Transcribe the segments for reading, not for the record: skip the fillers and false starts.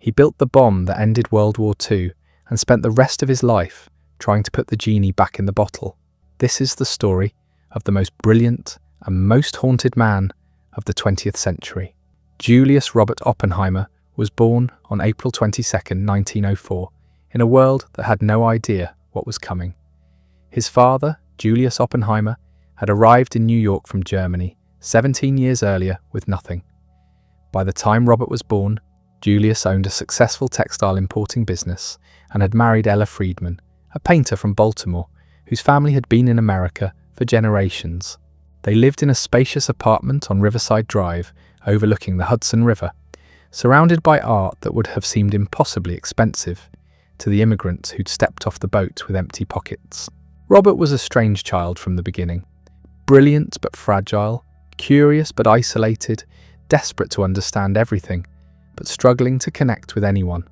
He built the bomb that ended World War II and spent the rest of his life trying to put the genie back in the bottle. This is the story of the most brilliant and most haunted man of the 20th century. Julius Robert Oppenheimer was born on April 22, 1904, in a world that had no idea what was coming. His father, Julius Oppenheimer, had arrived in New York from Germany 17 years earlier with nothing. By the time Robert was born, Julius owned a successful textile importing business and had married Ella Friedman, a painter from Baltimore, whose family had been in America for generations. They lived in a spacious apartment on Riverside Drive, overlooking the Hudson River, surrounded by art that would have seemed impossibly expensive to the immigrants who'd stepped off the boat with empty pockets. Robert was a strange child from the beginning. Brilliant but fragile, curious but isolated, desperate to understand everything, but struggling to connect with anyone.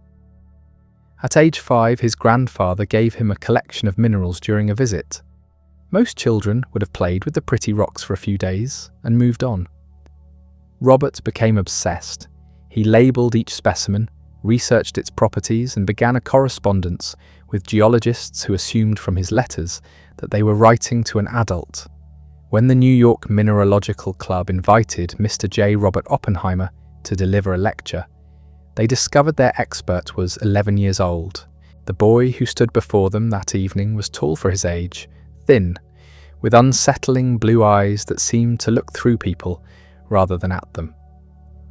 At age 5, his grandfather gave him a collection of minerals during a visit. Most children would have played with the pretty rocks for a few days and moved on. Robert became obsessed. He labelled each specimen, researched its properties, and began a correspondence with geologists who assumed from his letters that they were writing to an adult. When the New York Mineralogical Club invited Mr. J. Robert Oppenheimer to deliver a lecture, they discovered their expert was 11 years old. The boy who stood before them that evening was tall for his age, thin, with unsettling blue eyes that seemed to look through people rather than at them.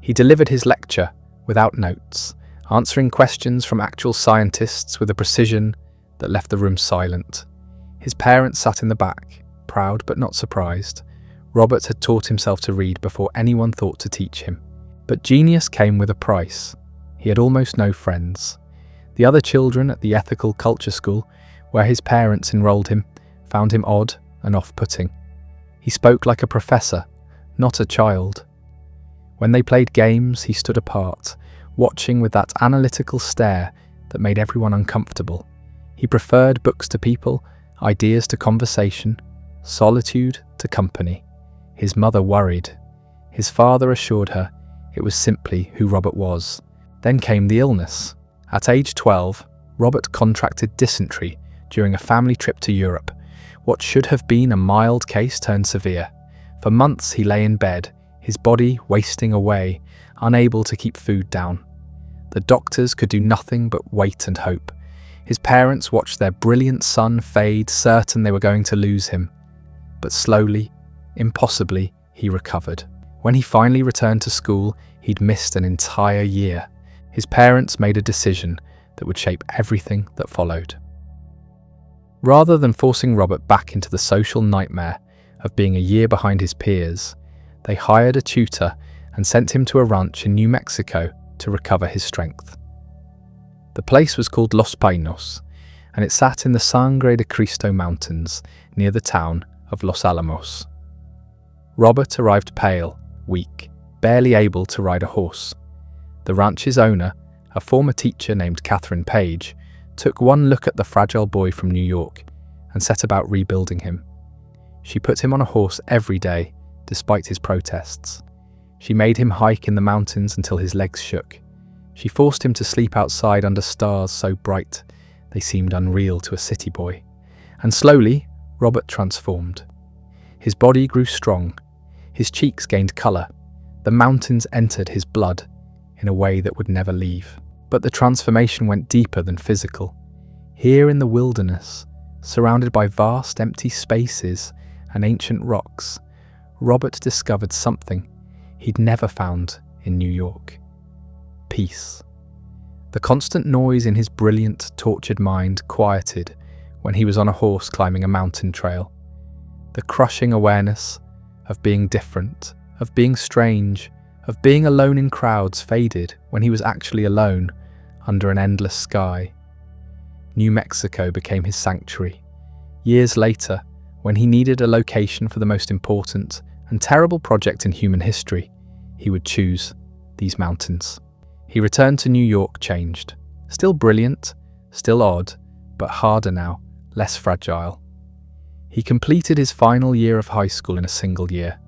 He delivered his lecture without notes, answering questions from actual scientists with a precision that left the room silent. His parents sat in the back, proud but not surprised. Robert had taught himself to read before anyone thought to teach him. But genius came with a price. He had almost no friends. The other children at the ethical culture school, where his parents enrolled him, found him odd and off-putting. He spoke like a professor, not a child. When they played games, he stood apart, watching with that analytical stare that made everyone uncomfortable. He preferred books to people, ideas to conversation, solitude to company. His mother worried. His father assured her it was simply who Robert was. Then came the illness. At age 12, Robert contracted dysentery during a family trip to Europe. What should have been a mild case turned severe. For months he lay in bed, his body wasting away, unable to keep food down. The doctors could do nothing but wait and hope. His parents watched their brilliant son fade, certain they were going to lose him. But slowly, impossibly, he recovered. When he finally returned to school, he'd missed an entire year. His parents made a decision that would shape everything that followed. Rather than forcing Robert back into the social nightmare of being a year behind his peers, they hired a tutor and sent him to a ranch in New Mexico to recover his strength. The place was called Los Pinos, and it sat in the Sangre de Cristo Mountains near the town of Los Alamos. Robert arrived pale, weak, barely able to ride a horse. The ranch's owner, a former teacher named Catherine Page, took one look at the fragile boy from New York and set about rebuilding him. She put him on a horse every day, despite his protests. She made him hike in the mountains until his legs shook. She forced him to sleep outside under stars so bright they seemed unreal to a city boy. And slowly, Robert transformed. His body grew strong. His cheeks gained colour. The mountains entered his blood in a way that would never leave. But the transformation went deeper than physical. Here in the wilderness, surrounded by vast empty spaces and ancient rocks, Robert discovered something he'd never found in New York. Peace. The constant noise in his brilliant, tortured mind quieted when he was on a horse climbing a mountain trail. The crushing awareness of being different, of being strange, of being alone in crowds faded when he was actually alone under an endless sky. New Mexico became his sanctuary. Years later, when he needed a location for the most important and terrible project in human history, he would choose these mountains. He returned to New York changed. Still brilliant, still odd, but harder now, less fragile. He completed his final year of high school in a single year,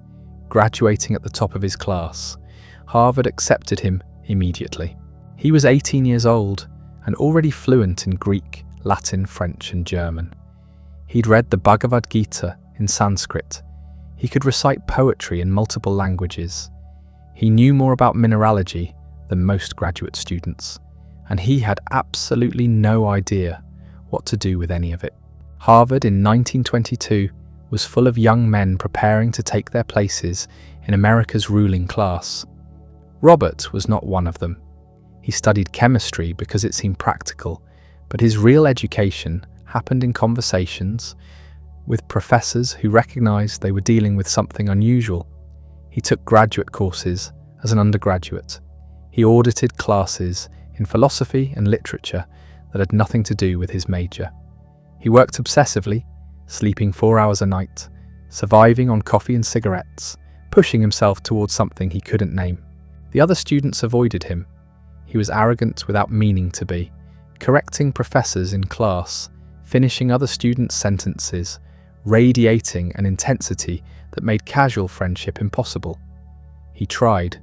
graduating at the top of his class. Harvard accepted him immediately. He was 18 years old and already fluent in Greek, Latin, French, and German. He'd read the Bhagavad Gita in Sanskrit. He could recite poetry in multiple languages. He knew more about mineralogy than most graduate students, and he had absolutely no idea what to do with any of it. Harvard in 1922 was full of young men preparing to take their places in America's ruling class. Robert was not one of them. He studied chemistry because it seemed practical, but his real education happened in conversations with professors who recognized they were dealing with something unusual. He took graduate courses as an undergraduate. He audited classes in philosophy and literature that had nothing to do with his major. He worked obsessively, sleeping 4 hours a night, surviving on coffee and cigarettes, pushing himself towards something he couldn't name. The other students avoided him. He was arrogant without meaning to be, correcting professors in class, finishing other students' sentences, radiating an intensity that made casual friendship impossible. He tried.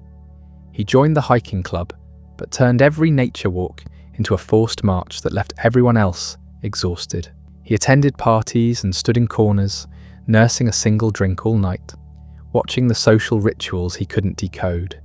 He joined the hiking club, but turned every nature walk into a forced march that left everyone else exhausted. He attended parties and stood in corners, nursing a single drink all night, watching the social rituals he couldn't decode.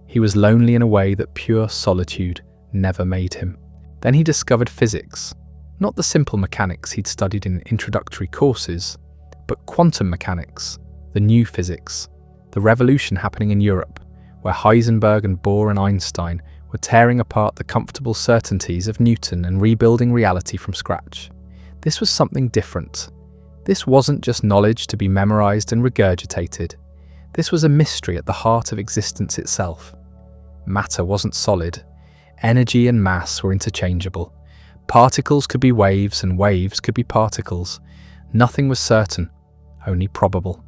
He was lonely in a way that pure solitude never made him. Then he discovered physics, not the simple mechanics he'd studied in introductory courses, but quantum mechanics, the new physics, the revolution happening in Europe, where Heisenberg and Bohr and Einstein were tearing apart the comfortable certainties of Newton and rebuilding reality from scratch. This was something different. This wasn't just knowledge to be memorized and regurgitated. This was a mystery at the heart of existence itself. Matter wasn't solid. Energy and mass were interchangeable. Particles could be waves and waves could be particles. Nothing was certain, only probable.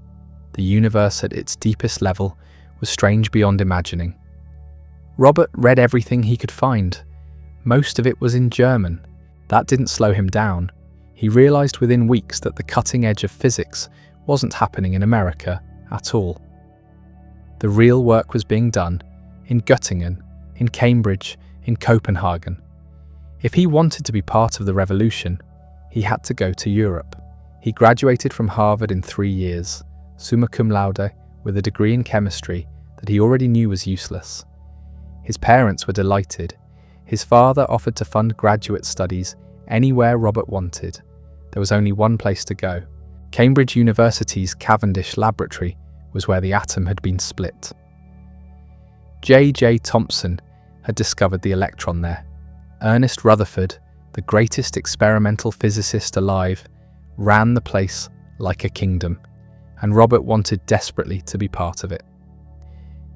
The universe at its deepest level was strange beyond imagining. Robert read everything he could find. Most of it was in German. That didn't slow him down. He realized within weeks that the cutting edge of physics wasn't happening in America at all. The real work was being done in Göttingen, in Cambridge, in Copenhagen. If he wanted to be part of the revolution, he had to go to Europe. He graduated from Harvard in 3 years, summa cum laude, with a degree in chemistry that he already knew was useless. His parents were delighted. His father offered to fund graduate studies anywhere Robert wanted. There was only one place to go. Cambridge University's Cavendish Laboratory was where the atom had been split. J.J. Thomson had discovered the electron there. Ernest Rutherford, the greatest experimental physicist alive, ran the place like a kingdom, and Robert wanted desperately to be part of it.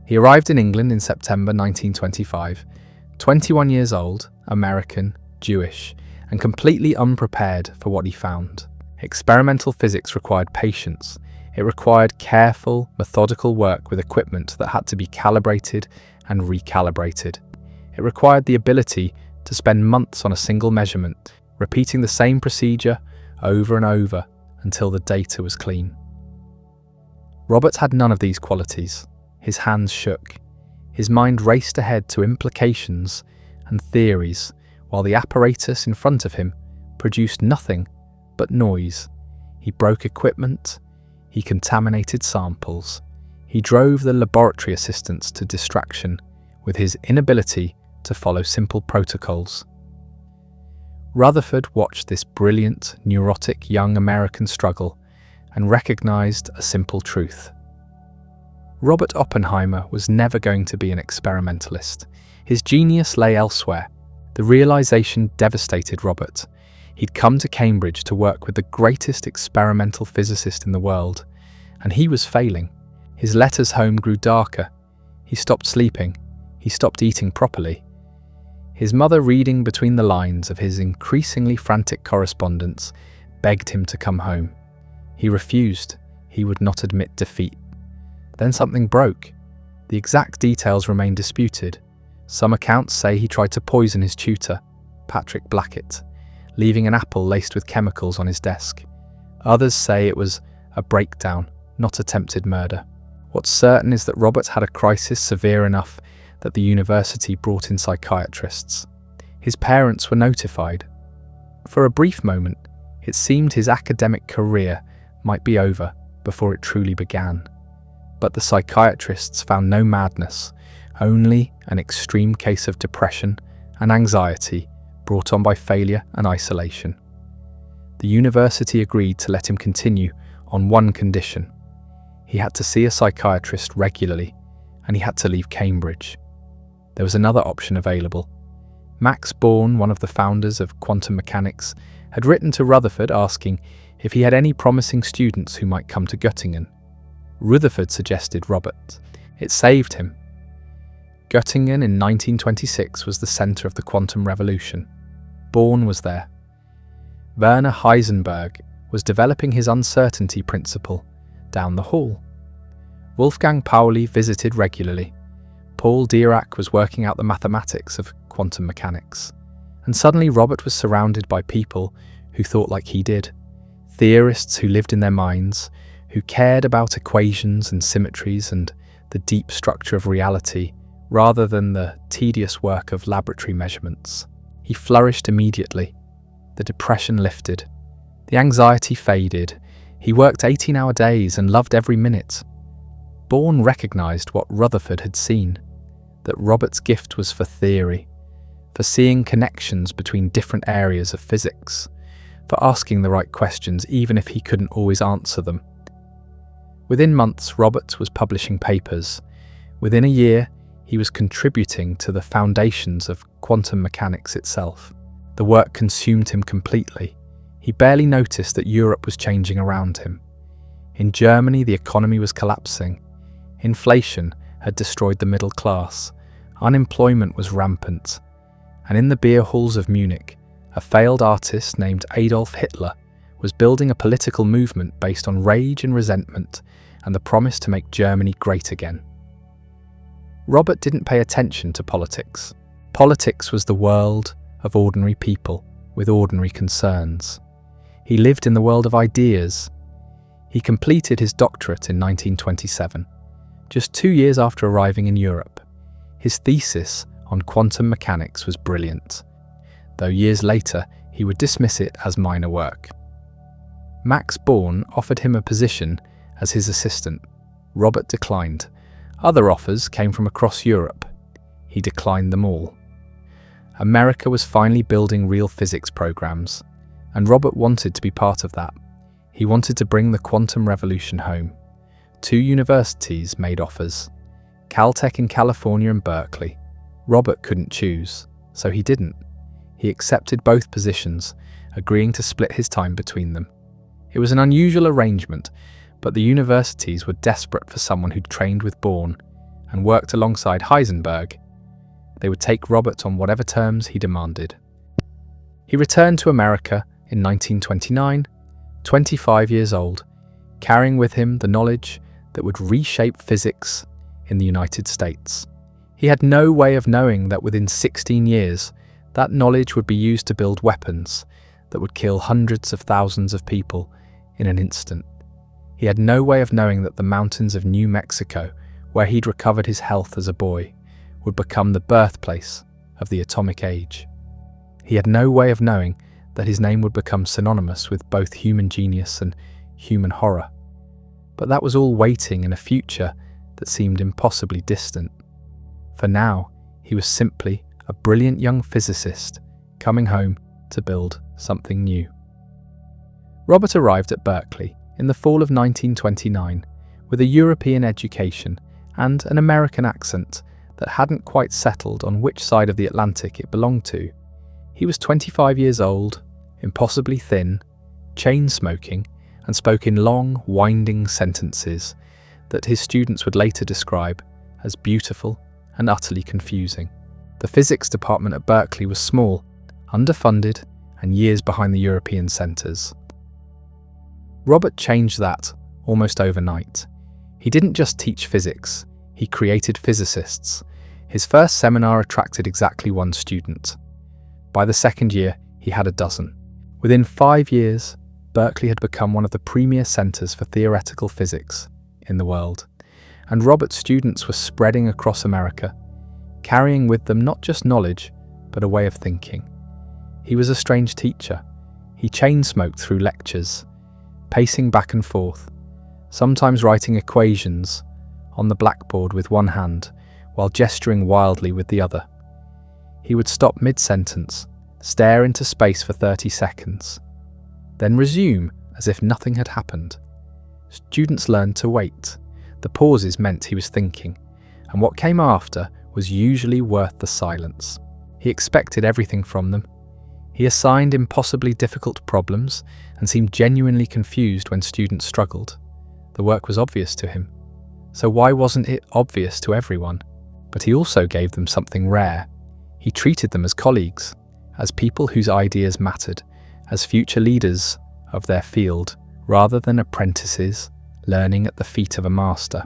He arrived in England in September 1925, 21 years old, American, Jewish, and completely unprepared for what he found. Experimental physics required patience. It required careful, methodical work with equipment that had to be calibrated and recalibrated. It required the ability to spend months on a single measurement, repeating the same procedure over and over until the data was clean. Robert had none of these qualities. His hands shook. His mind raced ahead to implications and theories, while the apparatus in front of him produced nothing but noise. He broke equipment. He contaminated samples. He drove the laboratory assistants to distraction with his inability to follow simple protocols. Rutherford watched this brilliant, neurotic young American struggle and recognized a simple truth. Robert Oppenheimer was never going to be an experimentalist. His genius lay elsewhere. The realization devastated Robert. He'd come to Cambridge to work with the greatest experimental physicist in the world, and he was failing. His letters home grew darker. He stopped sleeping. He stopped eating properly. His mother, reading between the lines of his increasingly frantic correspondence, begged him to come home. He refused. He would not admit defeat. Then something broke. The exact details remain disputed. Some accounts say he tried to poison his tutor, Patrick Blackett, leaving an apple laced with chemicals on his desk. Others say it was a breakdown, not attempted murder. What's certain is that Robert had a crisis severe enough that the university brought in psychiatrists. His parents were notified. For a brief moment, it seemed his academic career might be over before it truly began. But the psychiatrists found no madness, only an extreme case of depression and anxiety brought on by failure and isolation. The university agreed to let him continue on one condition. He had to see a psychiatrist regularly, and he had to leave Cambridge. There was another option available. Max Born, one of the founders of quantum mechanics, had written to Rutherford asking if he had any promising students who might come to Göttingen. Rutherford suggested Robert. It saved him. Göttingen in 1926 was the centre of the quantum revolution. Born was there. Werner Heisenberg was developing his uncertainty principle down the hall. Wolfgang Pauli visited regularly. Paul Dirac was working out the mathematics of quantum mechanics. And suddenly Robert was surrounded by people who thought like he did. Theorists who lived in their minds, who cared about equations and symmetries and the deep structure of reality rather than the tedious work of laboratory measurements. He flourished immediately. The depression lifted. The anxiety faded. He worked 18-hour days and loved every minute. Born recognised what Rutherford had seen, that Robert's gift was for theory, for seeing connections between different areas of physics, for asking the right questions even if he couldn't always answer them. Within months, Robert was publishing papers. Within a year, he was contributing to the foundations of quantum mechanics itself. The work consumed him completely. He barely noticed that Europe was changing around him. In Germany, the economy was collapsing. Inflation had destroyed the middle class. Unemployment was rampant. And in the beer halls of Munich, a failed artist named Adolf Hitler was building a political movement based on rage and resentment and the promise to make Germany great again. Robert didn't pay attention to politics. Politics was the world of ordinary people with ordinary concerns. He lived in the world of ideas. He completed his doctorate in 1927, just 2 years after arriving in Europe. His thesis on quantum mechanics was brilliant, though years later he would dismiss it as minor work. Max Born offered him a position as his assistant. Robert declined. Other offers came from across Europe. He declined them all. America was finally building real physics programs, and Robert wanted to be part of that. He wanted to bring the quantum revolution home. 2 universities made offers, Caltech in California and Berkeley. Robert couldn't choose, so he didn't. He accepted both positions, agreeing to split his time between them. It was an unusual arrangement, but the universities were desperate for someone who'd trained with Born and worked alongside Heisenberg. They would take Robert on whatever terms he demanded. He returned to America in 1929, 25 years old, carrying with him the knowledge that would reshape physics in the United States. He had no way of knowing that within 16 years, that knowledge would be used to build weapons that would kill hundreds of thousands of people in an instant. He had no way of knowing that the mountains of New Mexico, where he'd recovered his health as a boy, would become the birthplace of the atomic age. He had no way of knowing that his name would become synonymous with both human genius and human horror. But that was all waiting in a future that seemed impossibly distant. For now, he was simply a brilliant young physicist coming home to build something new. Robert arrived at Berkeley in the fall of 1929 with a European education and an American accent that hadn't quite settled on which side of the Atlantic it belonged to. He was 25 years old, impossibly thin, chain-smoking, and spoke in long, winding sentences that his students would later describe as beautiful and utterly confusing. The physics department at Berkeley was small, underfunded, and years behind the European centres. Robert changed that almost overnight. He didn't just teach physics, he created physicists. His first seminar attracted exactly 1 student. By the second year, he had a dozen. Within 5 years, Berkeley had become one of the premier centres for theoretical physics in the world, and Robert's students were spreading across America. carrying with them not just knowledge, but a way of thinking. He was a strange teacher. He chain-smoked through lectures, pacing back and forth, sometimes writing equations on the blackboard with one hand while gesturing wildly with the other. He would stop mid-sentence, stare into space for 30 seconds, then resume as if nothing had happened. Students learned to wait. The pauses meant he was thinking, and what came after was usually worth the silence. He expected everything from them. He assigned impossibly difficult problems and seemed genuinely confused when students struggled. The work was obvious to him, so why wasn't it obvious to everyone? But he also gave them something rare. He treated them as colleagues, as people whose ideas mattered, as future leaders of their field, rather than apprentices learning at the feet of a master.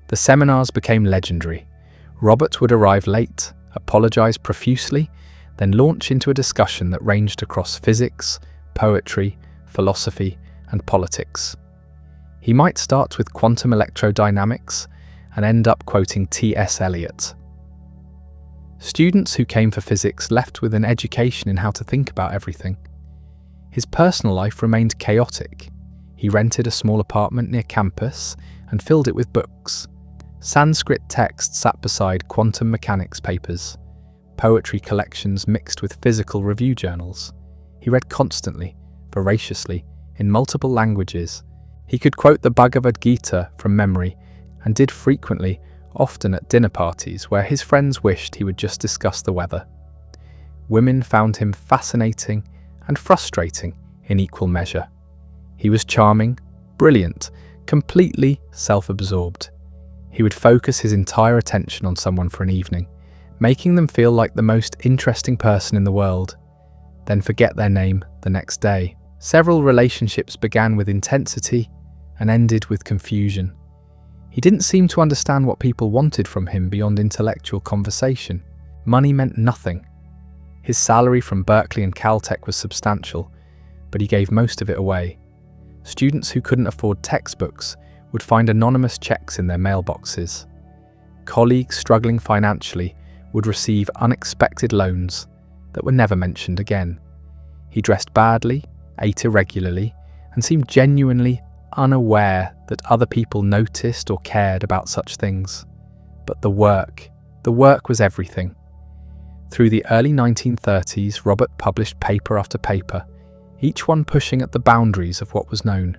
The seminars became legendary. Robert would arrive late, apologize profusely, then launch into a discussion that ranged across physics, poetry, philosophy, and politics. He might start with quantum electrodynamics and end up quoting T.S. Eliot. Students who came for physics left with an education in how to think about everything. His personal life remained chaotic. He rented a small apartment near campus and filled it with books. Sanskrit texts sat beside quantum mechanics papers, poetry collections mixed with physical review journals. He read constantly, voraciously, in multiple languages. He could quote the Bhagavad Gita from memory and did frequently, often at dinner parties where his friends wished he would just discuss the weather. Women found him fascinating and frustrating in equal measure. He was charming, brilliant, completely self-absorbed. He would focus his entire attention on someone for an evening, making them feel like the most interesting person in the world, then forget their name the next day. Several relationships began with intensity and ended with confusion. He didn't seem to understand what people wanted from him beyond intellectual conversation. Money meant nothing. His salary from Berkeley and Caltech was substantial, but he gave most of it away. Students who couldn't afford textbooks would find anonymous checks in their mailboxes. Colleagues struggling financially would receive unexpected loans that were never mentioned again. He dressed badly, ate irregularly, and seemed genuinely unaware that other people noticed or cared about such things. But the work was everything. Through the early 1930s, Robert published paper after paper, each one pushing at the boundaries of what was known.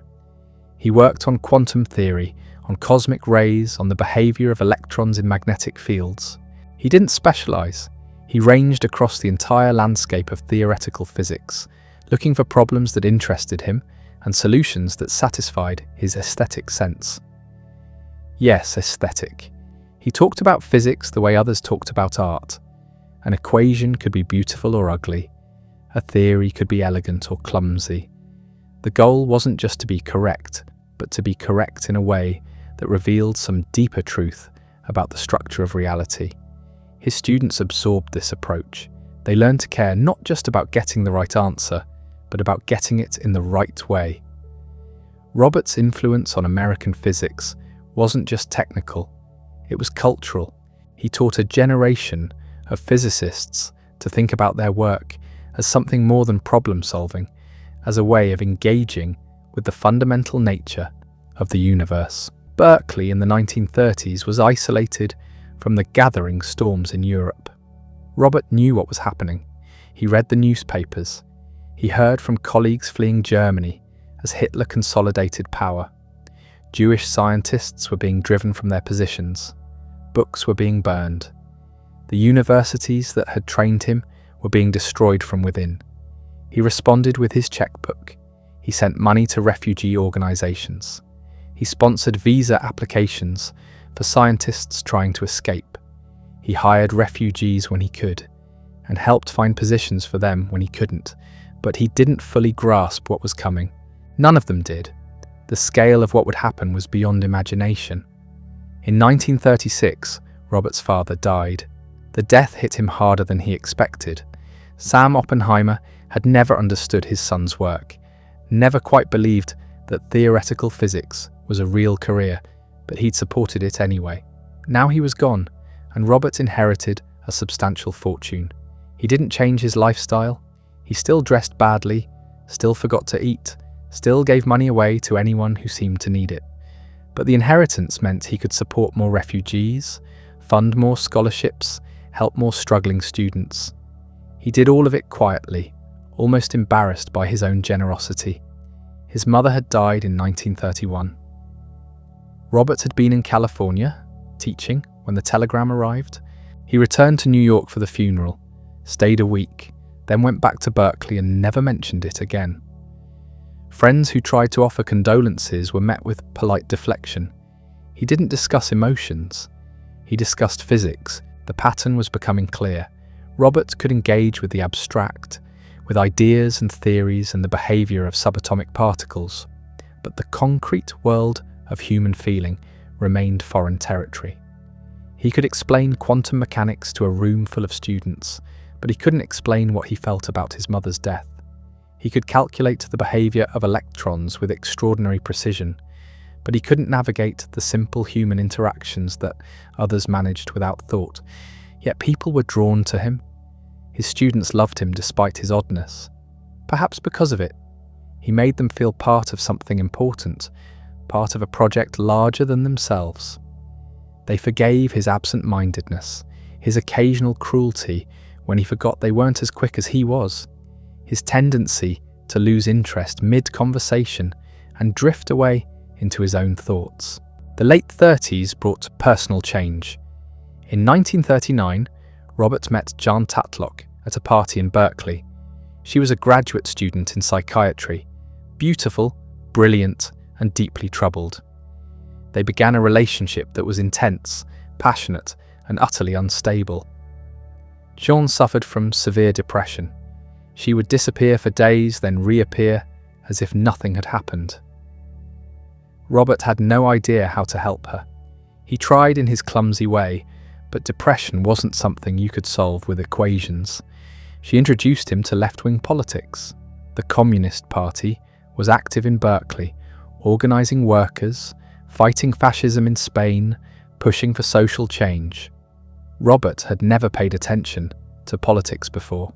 He worked on quantum theory, on cosmic rays, on the behavior of electrons in magnetic fields. He didn't specialize. He ranged across the entire landscape of theoretical physics, looking for problems that interested him and solutions that satisfied his aesthetic sense. Yes, aesthetic. He talked about physics the way others talked about art. An equation could be beautiful or ugly. A theory could be elegant or clumsy. The goal wasn't just to be correct, but to be correct in a way that revealed some deeper truth about the structure of reality. His students absorbed this approach. They learned to care not just about getting the right answer, but about getting it in the right way. Robert's influence on American physics wasn't just technical, it was cultural. He taught a generation of physicists to think about their work as something more than problem solving, as a way of engaging with the fundamental nature of the universe. Berkeley in the 1930s was isolated from the gathering storms in Europe. Robert knew what was happening. He read the newspapers. He heard from colleagues fleeing Germany as Hitler consolidated power. Jewish scientists were being driven from their positions. Books were being burned. The universities that had trained him were being destroyed from within. He responded with his checkbook. He sent money to refugee organizations. He sponsored visa applications for scientists trying to escape. He hired refugees when he could, and helped find positions for them when he couldn't, but he didn't fully grasp what was coming. None of them did. The scale of what would happen was beyond imagination. In 1936, Robert's father died. The death hit him harder than he expected. Sam Oppenheimer had never understood his son's work, never quite believed that theoretical physics was a real career, but he'd supported it anyway. Now he was gone, and Robert inherited a substantial fortune. He didn't change his lifestyle. He still dressed badly, still forgot to eat, still gave money away to anyone who seemed to need it. But the inheritance meant he could support more refugees, fund more scholarships, help more struggling students. He did all of it quietly, almost embarrassed by his own generosity. His mother had died in 1931. Robert had been in California, teaching, when the telegram arrived. He returned to New York for the funeral, stayed a week, then went back to Berkeley and never mentioned it again. Friends who tried to offer condolences were met with polite deflection. He didn't discuss emotions. He discussed physics. The pattern was becoming clear. Robert could engage with the abstract, with ideas and theories and the behaviour of subatomic particles, but the concrete world of human feeling remained foreign territory. He could explain quantum mechanics to a room full of students, but he couldn't explain what he felt about his mother's death. He could calculate the behaviour of electrons with extraordinary precision, but he couldn't navigate the simple human interactions that others managed without thought. Yet people were drawn to him. His students loved him despite his oddness. Perhaps because of it, he made them feel part of something important, part of a project larger than themselves. They forgave his absent-mindedness, his occasional cruelty when he forgot they weren't as quick as he was, his tendency to lose interest mid-conversation and drift away into his own thoughts. The late 30s brought personal change. In 1939, Robert met Jan Tatlock at a party in Berkeley. She was a graduate student in psychiatry, beautiful, brilliant, and deeply troubled. They began a relationship that was intense, passionate, and utterly unstable. Jean suffered from severe depression. She would disappear for days, then reappear as if nothing had happened. Robert had no idea how to help her. He tried in his clumsy way, but depression wasn't something you could solve with equations. She introduced him to left-wing politics. The Communist Party was active in Berkeley, organising workers, fighting fascism in Spain, pushing for social change. Robert had never paid attention to politics before.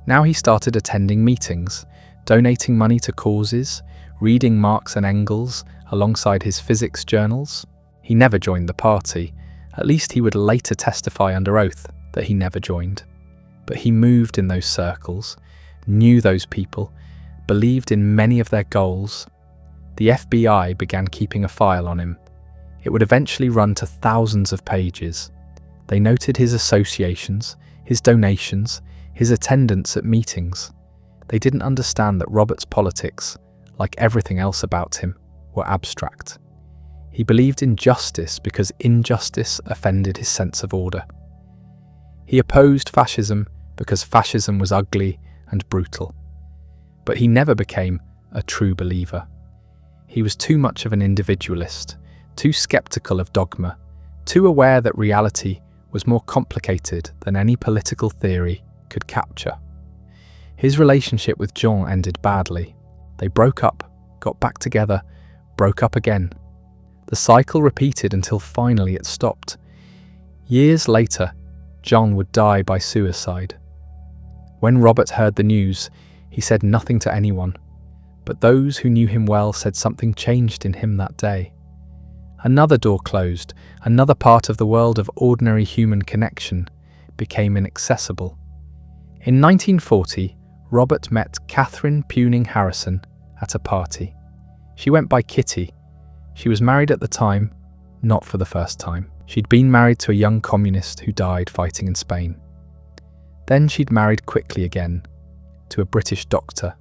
Now he started attending meetings, donating money to causes, reading Marx and Engels alongside his physics journals. He never joined the party. At least he would later testify under oath that he never joined. But he moved in those circles, knew those people, believed in many of their goals. The FBI began keeping a file on him. It would eventually run to thousands of pages. They noted his associations, his donations, his attendance at meetings. They didn't understand that Robert's politics, like everything else about him, were abstract. He believed in justice because injustice offended his sense of order. He opposed fascism because fascism was ugly and brutal. But he never became a true believer. He was too much of an individualist, too skeptical of dogma, too aware that reality was more complicated than any political theory could capture. His relationship with Jean ended badly. They broke up, got back together, broke up again. The cycle repeated until finally it stopped. Years later, Jean would die by suicide. When Robert heard the news, he said nothing to anyone, but those who knew him well said something changed in him that day. Another door closed, another part of the world of ordinary human connection became inaccessible. In 1940, Robert met Catherine Puning Harrison at a party. She went by Kitty. She was married at the time, not for the first time. She'd been married to a young communist who died fighting in Spain. Then she'd married quickly again, to a British doctor.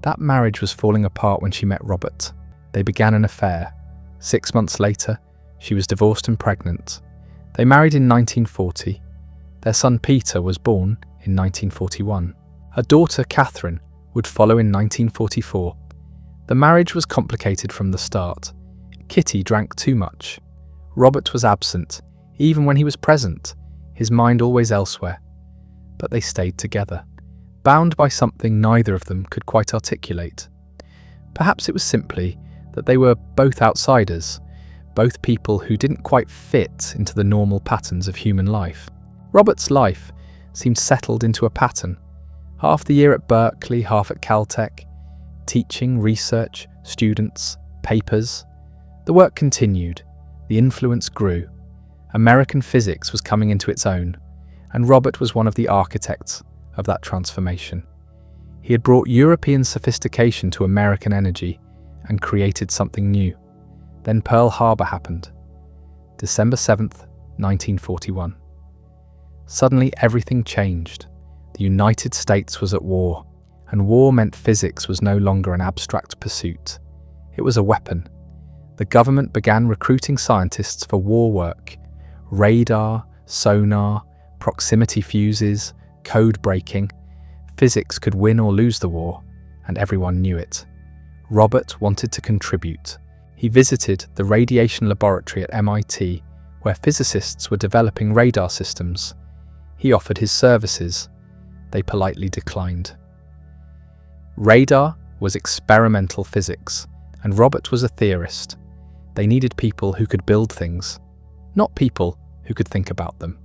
That marriage was falling apart when she met Robert. They began an affair. 6 months later, she was divorced and pregnant. They married in 1940. Their son Peter was born in 1941. A daughter, Catherine, would follow in 1944. The marriage was complicated from the start. Kitty drank too much. Robert was absent, even when he was present, his mind always elsewhere. But they stayed together, bound by something neither of them could quite articulate. Perhaps it was simply that they were both outsiders, both people who didn't quite fit into the normal patterns of human life. Robert's life seemed settled into a pattern. Half the year at Berkeley, half at Caltech, teaching, research, students, papers. The work continued, the influence grew. American physics was coming into its own, and Robert was one of the architects of that transformation. He had brought European sophistication to American energy and created something new. Then Pearl Harbor happened, December 7th, 1941. Suddenly everything changed. The United States was at war, and war meant physics was no longer an abstract pursuit. It was a weapon. The government began recruiting scientists for war work: radar, sonar, proximity fuses, code breaking. Physics could win or lose the war, and everyone knew it. Robert wanted to contribute. He visited the radiation laboratory at MIT, where physicists were developing radar systems. He offered his services. They politely declined. Radar was experimental physics, and Robert was a theorist. They needed people who could build things, not people who could think about them.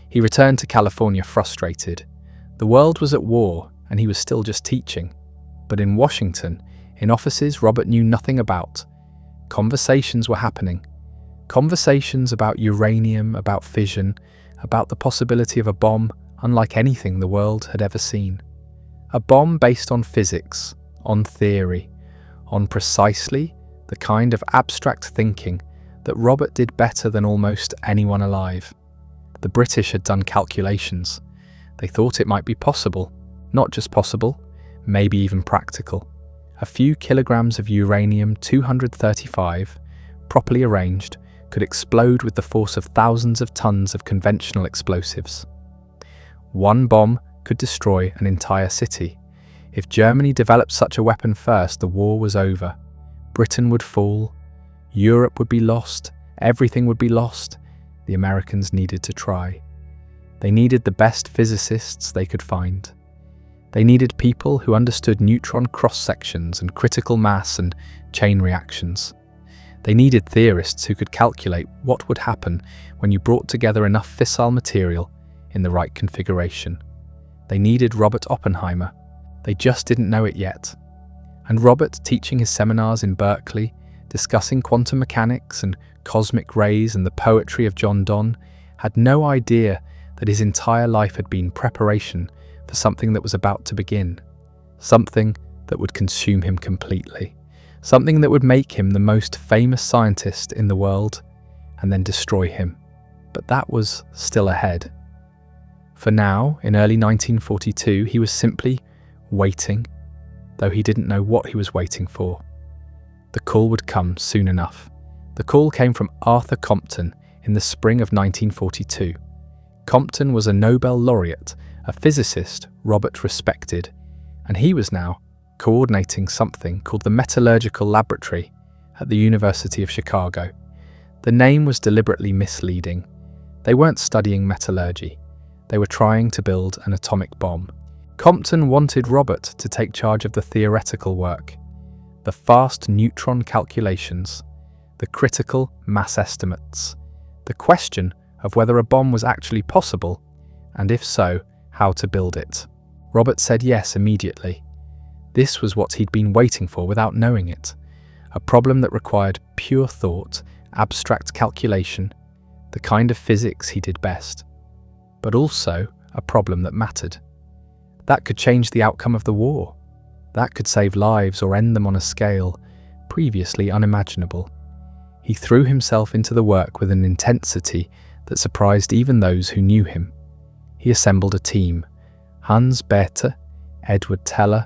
He returned to California frustrated. The world was at war, and he was still just teaching. But in Washington, in offices Robert knew nothing about, conversations were happening. Conversations about uranium, about fission, about the possibility of a bomb unlike anything the world had ever seen. A bomb based on physics, on theory, on precisely the kind of abstract thinking that Robert did better than almost anyone alive. The British had done calculations. They thought it might be possible, not just possible, maybe even practical. A few kilograms of uranium-235, properly arranged, could explode with the force of thousands of tons of conventional explosives. One bomb could destroy an entire city. If Germany developed such a weapon first, the war was over. Britain would fall, Europe would be lost, everything would be lost. The Americans needed to try. They needed the best physicists they could find. They needed people who understood neutron cross-sections and critical mass and chain reactions. They needed theorists who could calculate what would happen when you brought together enough fissile material in the right configuration. They needed Robert Oppenheimer. They just didn't know it yet. And Robert, teaching his seminars in Berkeley, discussing quantum mechanics and cosmic rays and the poetry of John Donne, had no idea that his entire life had been preparation for something that was about to begin, something that would consume him completely, something that would make him the most famous scientist in the world and then destroy him. But that was still ahead. For now, in early 1942, he was simply waiting, though he didn't know what he was waiting for. The call would come soon enough. The call came from Arthur Compton in the spring of 1942. Compton was a Nobel laureate, a physicist Robert respected, and he was now coordinating something called the Metallurgical Laboratory at the University of Chicago. The name was deliberately misleading. They weren't studying metallurgy. They were trying to build an atomic bomb. Compton wanted Robert to take charge of the theoretical work, the fast neutron calculations, the critical mass estimates, the question of whether a bomb was actually possible, and if so, how to build it. Robert said yes immediately. This was what he'd been waiting for without knowing it, a problem that required pure thought, abstract calculation, the kind of physics he did best, but also a problem that mattered. That could change the outcome of the war. That could save lives or end them on a scale previously unimaginable. He threw himself into the work with an intensity that surprised even those who knew him. He assembled a team: Hans Bethe, Edward Teller,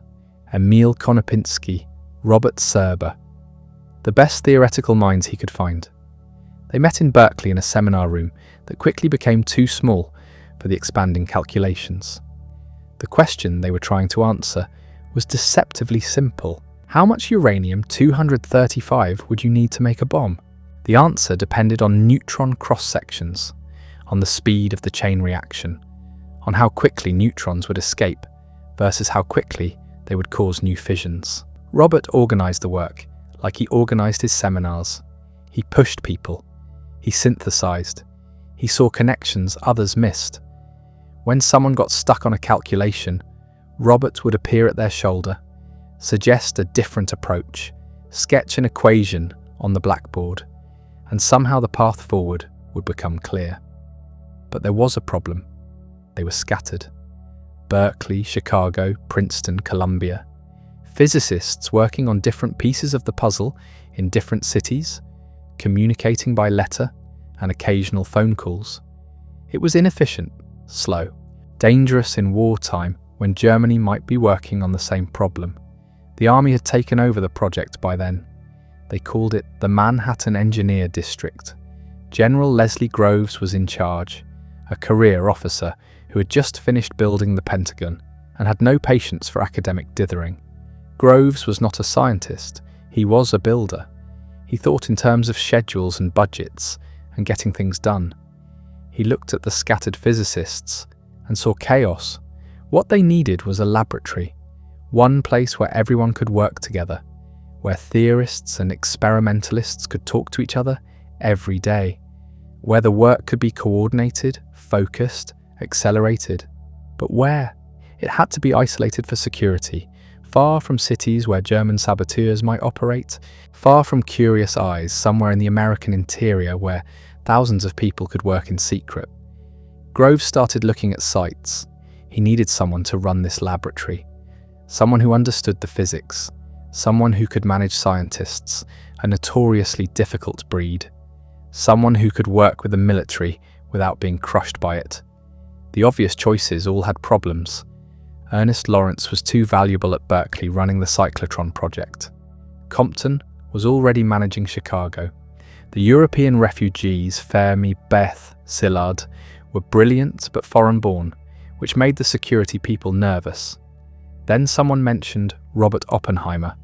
Emil Konopinski, Robert Serber, the best theoretical minds he could find. They met in Berkeley in a seminar room that quickly became too small for the expanding calculations. The question they were trying to answer was deceptively simple. How much uranium-235 would you need to make a bomb? The answer depended on neutron cross-sections, on the speed of the chain reaction, on how quickly neutrons would escape versus how quickly they would cause new fissions. Robert organized the work like he organized his seminars. He pushed people. He synthesized. He saw connections others missed. When someone got stuck on a calculation, Robert would appear at their shoulder, suggest a different approach, sketch an equation on the blackboard, and somehow the path forward would become clear. But there was a problem. They were scattered. Berkeley, Chicago, Princeton, Columbia. Physicists working on different pieces of the puzzle in different cities, communicating by letter and occasional phone calls. It was inefficient, slow, dangerous in wartime when Germany might be working on the same problem. The army had taken over the project by then. They called it the Manhattan Engineer District. General Leslie Groves was in charge, a career officer who had just finished building the Pentagon and had no patience for academic dithering. Groves was not a scientist, he was a builder. He thought in terms of schedules and budgets and getting things done. He looked at the scattered physicists and saw chaos. What they needed was a laboratory, one place where everyone could work together, where theorists and experimentalists could talk to each other every day, where the work could be coordinated, focused, accelerated. But where? It had to be isolated for security, far from cities where German saboteurs might operate, far from curious eyes somewhere in the American interior where thousands of people could work in secret. Groves started looking at sites. He needed someone to run this laboratory, someone who understood the physics, someone who could manage scientists, a notoriously difficult breed, someone who could work with the military without being crushed by it. The obvious choices all had problems. Ernest Lawrence was too valuable at Berkeley running the cyclotron project. Compton was already managing Chicago. The European refugees Fermi, Beth, Szilard were brilliant but foreign-born, which made the security people nervous. Then someone mentioned Robert Oppenheimer.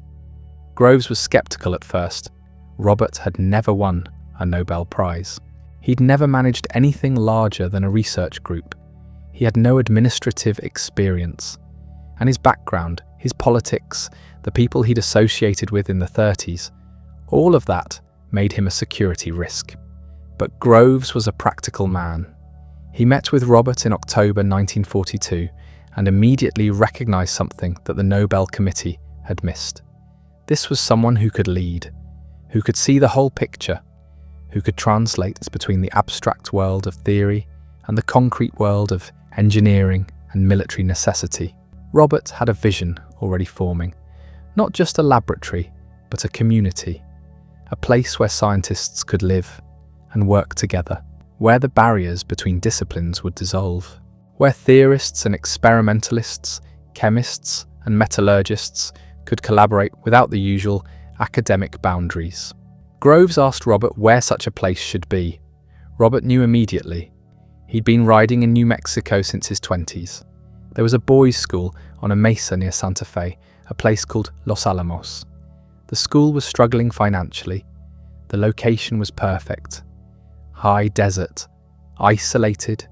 Groves was skeptical at first. Robert had never won a Nobel Prize. He'd never managed anything larger than a research group. He had no administrative experience. And his background, his politics, the people he'd associated with in the 30s, all of that made him a security risk. But Groves was a practical man. He met with Robert in October 1942 and immediately recognized something that the Nobel Committee had missed. This was someone who could lead, who could see the whole picture, who could translate between the abstract world of theory and the concrete world of engineering and military necessity. Robert had a vision already forming, not just a laboratory, but a community, a place where scientists could live and work together, where the barriers between disciplines would dissolve, where theorists and experimentalists, chemists and metallurgists could collaborate without the usual academic boundaries. Groves asked Robert where such a place should be. Robert knew immediately. He'd been riding in New Mexico since his 20s. There was a boys' school on a mesa near Santa Fe, a place called Los Alamos. The school was struggling financially. The location was perfect. High desert, isolated,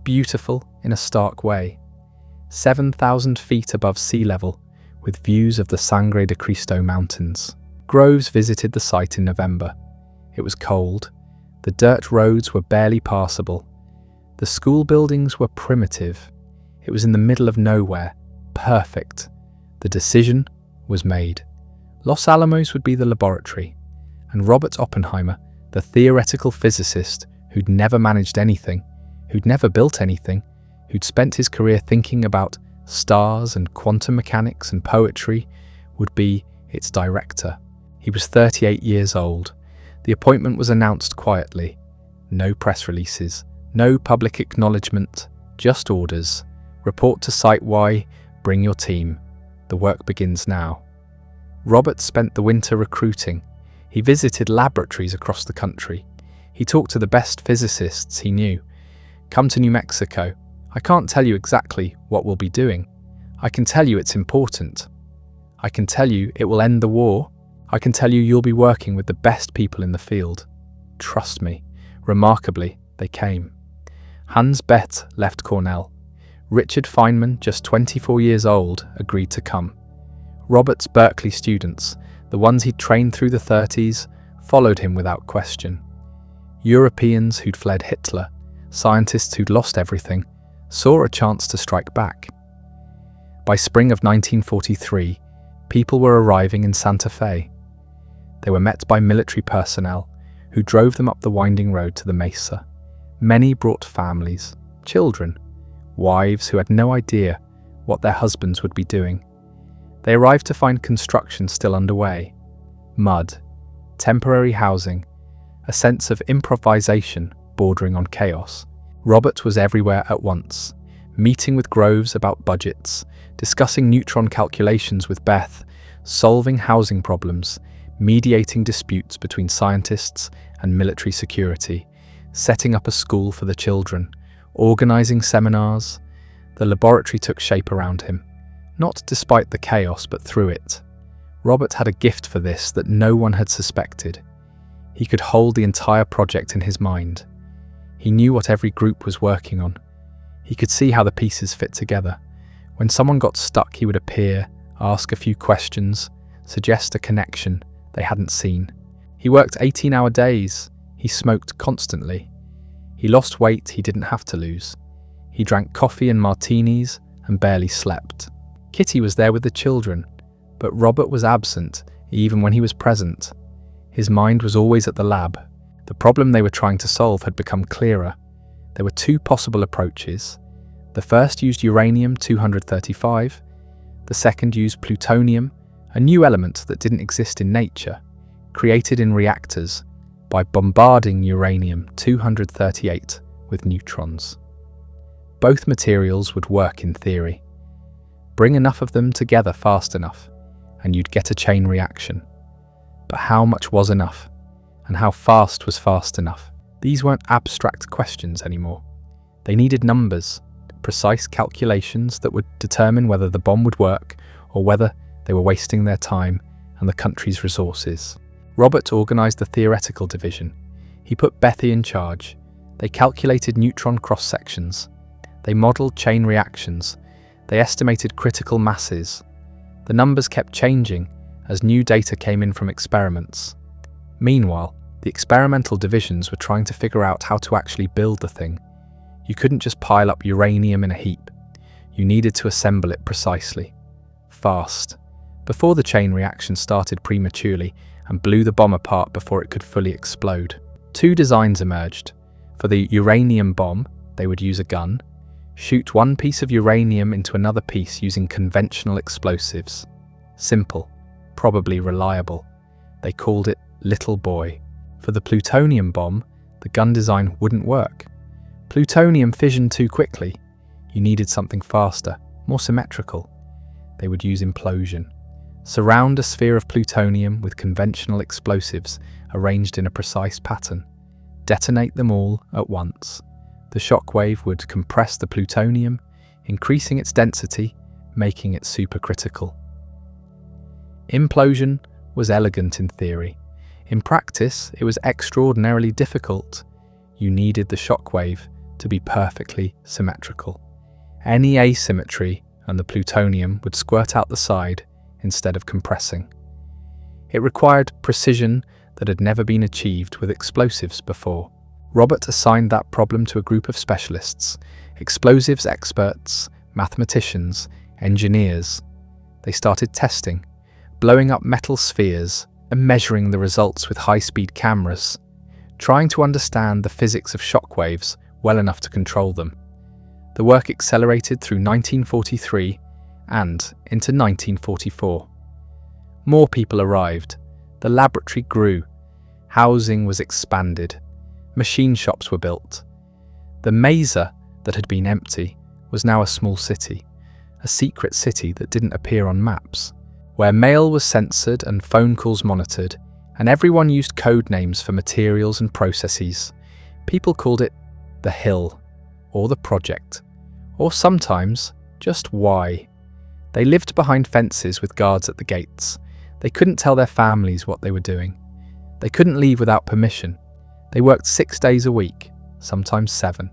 beautiful in a stark way. 7,000 feet above sea level, with views of the Sangre de Cristo Mountains. Groves visited the site in November. It was cold. The dirt roads were barely passable. The school buildings were primitive. It was in the middle of nowhere. Perfect. The decision was made. Los Alamos would be the laboratory, and Robert Oppenheimer, the theoretical physicist who'd never managed anything, who'd never built anything, who'd spent his career thinking about stars and quantum mechanics and poetry, would be its director. He was 38 years old. The appointment was announced quietly. No press releases, no public acknowledgement, just orders. Report to Site Y, bring your team. The work begins now. Robert spent the winter recruiting. He visited laboratories across the country. He talked to the best physicists he knew. Come to New Mexico. I can't tell you exactly what we'll be doing. I can tell you it's important. I can tell you it will end the war. I can tell you you'll be working with the best people in the field. Trust me. Remarkably, they came. Hans Bethe left Cornell. Richard Feynman, just 24 years old, agreed to come. Robert's Berkeley students, the ones he'd trained through the 30s, followed him without question. Europeans who'd fled Hitler, scientists who'd lost everything, saw a chance to strike back. By spring of 1943, people were arriving in Santa Fe. They were met by military personnel who drove them up the winding road to the mesa. Many brought families, children, wives who had no idea what their husbands would be doing. They arrived to find construction still underway. Mud, temporary housing, a sense of improvisation bordering on chaos. Robert was everywhere at once, meeting with Groves about budgets, discussing neutron calculations with Beth, solving housing problems, mediating disputes between scientists and military security, setting up a school for the children, organizing seminars. The laboratory took shape around him, not despite the chaos but through it. Robert had a gift for this that no one had suspected. He could hold the entire project in his mind. He knew what every group was working on. He could see how the pieces fit together. When someone got stuck, he would appear, ask a few questions, suggest a connection they hadn't seen. He worked 18-hour days. He smoked constantly. He lost weight he didn't have to lose. He drank coffee and martinis and barely slept. Kitty was there with the children, but Robert was absent even when he was present. His mind was always at the lab. The problem they were trying to solve had become clearer. There were two possible approaches. The first used uranium-235. The second used plutonium, a new element that didn't exist in nature, created in reactors by bombarding uranium-238 with neutrons. Both materials would work in theory. Bring enough of them together fast enough, and you'd get a chain reaction. But how much was enough? And how fast was fast enough? These weren't abstract questions anymore. They needed numbers, precise calculations that would determine whether the bomb would work or whether they were wasting their time and the country's resources. Robert organized the theoretical division. He put Bethy in charge. They calculated neutron cross-sections. They modeled chain reactions. They estimated critical masses. The numbers kept changing as new data came in from experiments. Meanwhile, the experimental divisions were trying to figure out how to actually build the thing. You couldn't just pile up uranium in a heap. You needed to assemble it precisely. Fast. Before the chain reaction started prematurely and blew the bomb apart before it could fully explode. Two designs emerged. For the uranium bomb, they would use a gun, shoot one piece of uranium into another piece using conventional explosives. Simple, probably reliable. They called it Little Boy. For the plutonium bomb, the gun design wouldn't work. Plutonium fissioned too quickly. You needed something faster, more symmetrical. They would use implosion. Surround a sphere of plutonium with conventional explosives arranged in a precise pattern. Detonate them all at once. The shockwave would compress the plutonium, increasing its density, making it supercritical. Implosion was elegant in theory. In practice, it was extraordinarily difficult. You needed the shockwave to be perfectly symmetrical. Any asymmetry and the plutonium would squirt out the side instead of compressing. It required precision that had never been achieved with explosives before. Robert assigned that problem to a group of specialists, explosives experts, mathematicians, engineers. They started testing, blowing up metal spheres and measuring the results with high-speed cameras, trying to understand the physics of shockwaves well enough to control them. The work accelerated through 1943 and into 1944. More people arrived. The laboratory grew. Housing was expanded. Machine shops were built. The mesa that had been empty was now a small city, a secret city that didn't appear on maps, where mail was censored and phone calls monitored, and everyone used code names for materials and processes. People called it the Hill, or the Project, or sometimes just Y. They lived behind fences with guards at the gates. They couldn't tell their families what they were doing. They couldn't leave without permission. They worked 6 days a week, sometimes 7.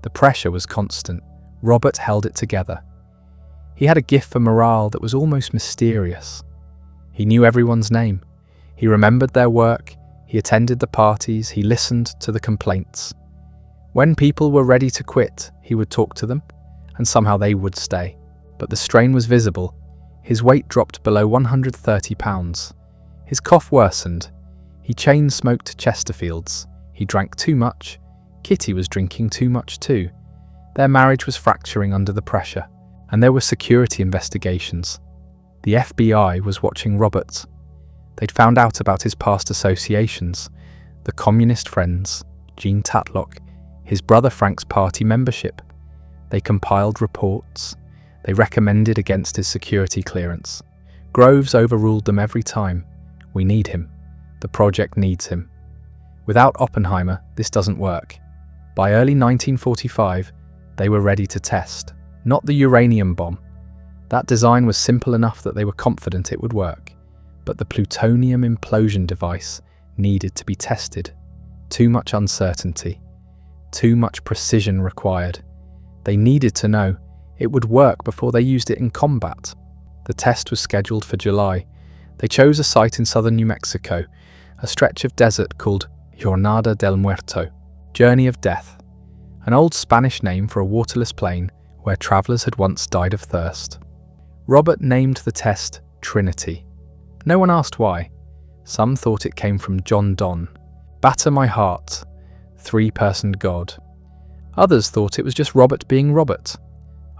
The pressure was constant. Robert held it together. He had a gift for morale that was almost mysterious. He knew everyone's name. He remembered their work. He attended the parties, he listened to the complaints. When people were ready to quit, he would talk to them, and somehow they would stay. But the strain was visible. His weight dropped below 130 pounds. His cough worsened. He chain-smoked Chesterfields. He drank too much. Kitty was drinking too much too. Their marriage was fracturing under the pressure, and there were security investigations. The FBI was watching Robert. They'd found out about his past associations, the communist friends, Jean Tatlock, his brother Frank's party membership. They compiled reports. They recommended against his security clearance. Groves overruled them every time. We need him. The project needs him. Without Oppenheimer, this doesn't work. By early 1945, they were ready to test. Not the uranium bomb. That design was simple enough that they were confident it would work. But the plutonium implosion device needed to be tested. Too much uncertainty. Too much precision required. They needed to know it would work before they used it in combat. The test was scheduled for July. They chose a site in southern New Mexico, a stretch of desert called Jornada del Muerto, Journey of Death, an old Spanish name for a waterless plain where travelers had once died of thirst. Robert named the test Trinity. No one asked why. Some thought it came from John Donne, batter my heart, three-personed God. Others thought it was just Robert being Robert.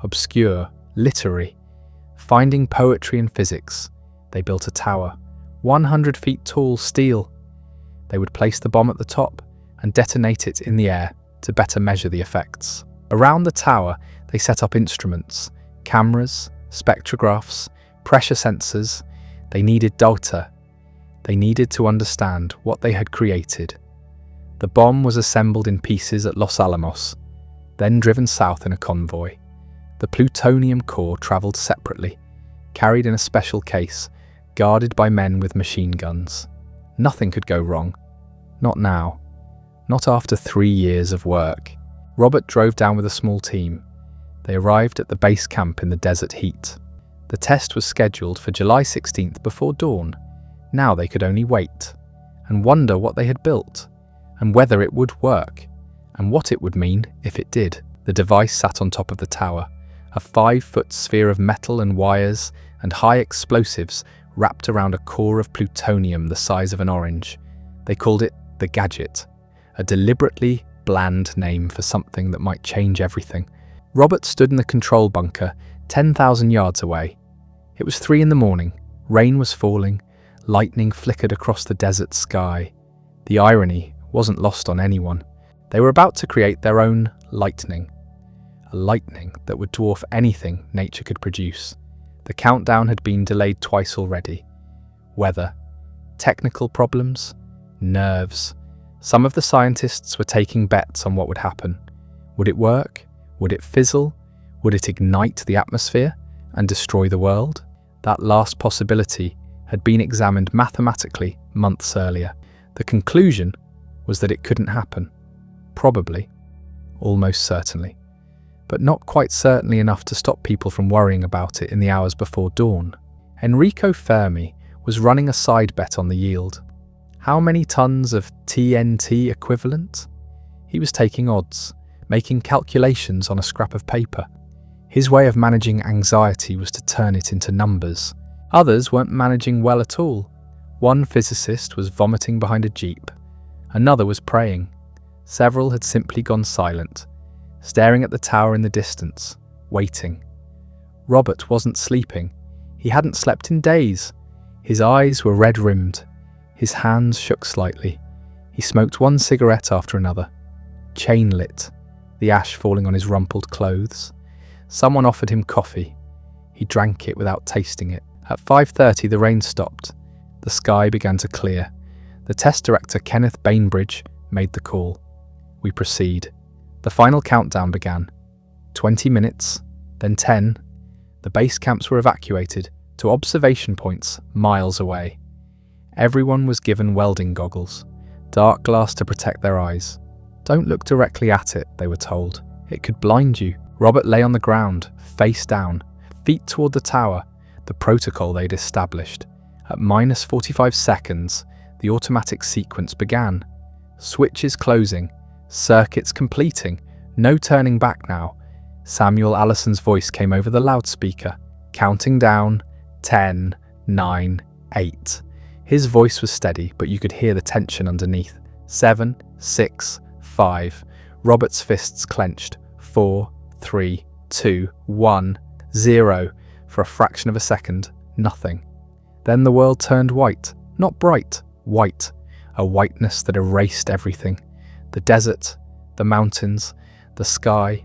Obscure, literary, finding poetry in physics. They built a tower, 100 feet tall, steel. They would place the bomb at the top and detonate it in the air to better measure the effects. Around the tower, they set up instruments, cameras, spectrographs, pressure sensors. They needed data. They needed to understand what they had created. The bomb was assembled in pieces at Los Alamos, then driven south in a convoy. The plutonium core travelled separately, carried in a special case, guarded by men with machine guns. Nothing could go wrong. Not now. Not after 3 years of work. Robert drove down with a small team. They arrived at the base camp in the desert heat. The test was scheduled for July 16th before dawn. Now they could only wait and wonder what they had built and whether it would work and what it would mean if it did. The device sat on top of the tower, a 5-foot sphere of metal and wires and high explosives wrapped around a core of plutonium the size of an orange. They called it the Gadget, a deliberately bland name for something that might change everything. Robert stood in the control bunker 10,000 yards away. It was 3 a.m. Rain was falling. Lightning flickered across the desert sky. The irony wasn't lost on anyone. They were about to create their own lightning. A lightning that would dwarf anything nature could produce. The countdown had been delayed twice already. Weather, technical problems, nerves. Some of the scientists were taking bets on what would happen. Would it work? Would it fizzle? Would it ignite the atmosphere and destroy the world? That last possibility had been examined mathematically months earlier. The conclusion was that it couldn't happen. Probably. Almost certainly. But not quite certainly enough to stop people from worrying about it in the hours before dawn. Enrico Fermi was running a side bet on the yield. How many tons of TNT equivalent? He was taking odds, making calculations on a scrap of paper. His way of managing anxiety was to turn it into numbers. Others weren't managing well at all. One physicist was vomiting behind a jeep. Another was praying. Several had simply gone silent, staring at the tower in the distance, waiting. Robert wasn't sleeping. He hadn't slept in days. His eyes were red-rimmed. His hands shook slightly. He smoked one cigarette after another, chain-lit, the ash falling on his rumpled clothes. Someone offered him coffee. He drank it without tasting it. At 5:30, the rain stopped. The sky began to clear. The test director, Kenneth Bainbridge, made the call. We proceed. The final countdown began. 20 minutes, then 10. The base camps were evacuated to observation points miles away. Everyone was given welding goggles, dark glass to protect their eyes. Don't look directly at it, they were told. It could blind you. Robert lay on the ground, face down, feet toward the tower, the protocol they'd established. At -45 seconds, the automatic sequence began. Switches closing, circuits completing, no turning back now. Samuel Allison's voice came over the loudspeaker, counting down, 10, 9, 8. His voice was steady, but you could hear the tension underneath. 7, 6, 5. Robert's fists clenched. 4, 3, 2, 1, 0. For a fraction of a second, nothing. Then the world turned white. Not bright, white. A whiteness that erased everything. The desert, the mountains, the sky.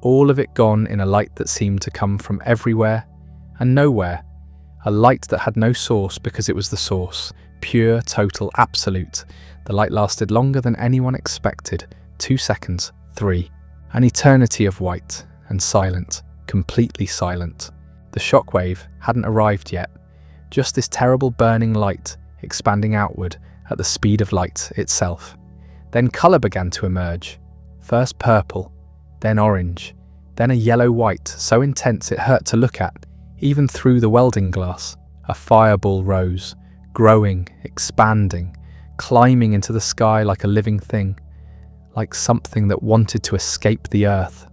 All of it gone in a light that seemed to come from everywhere and nowhere. A light that had no source because it was the source. Pure, total, absolute. The light lasted longer than anyone expected. 2 seconds, 3. An eternity of white and silent, completely silent. The shockwave hadn't arrived yet. Just this terrible burning light expanding outward at the speed of light itself. Then colour began to emerge. First purple, then orange, then a yellow-white so intense it hurt to look at, even through the welding glass. A fireball rose, growing, expanding, climbing into the sky like a living thing, like something that wanted to escape the earth.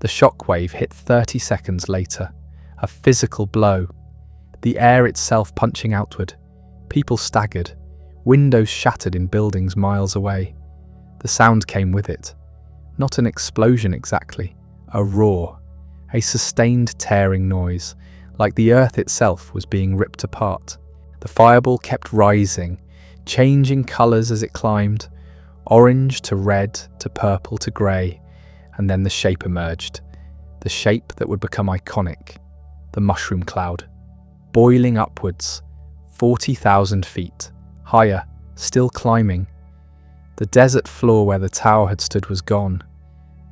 The shockwave hit 30 seconds later, a physical blow, the air itself punching outward. People staggered, windows shattered in buildings miles away. The sound came with it. Not an explosion exactly, a roar, a sustained tearing noise, like the earth itself was being ripped apart. The fireball kept rising, changing colours as it climbed, orange to red to purple to grey, and then the shape emerged, the shape that would become iconic, the mushroom cloud, boiling upwards, 40,000 feet, higher, still climbing. The desert floor where the tower had stood was gone,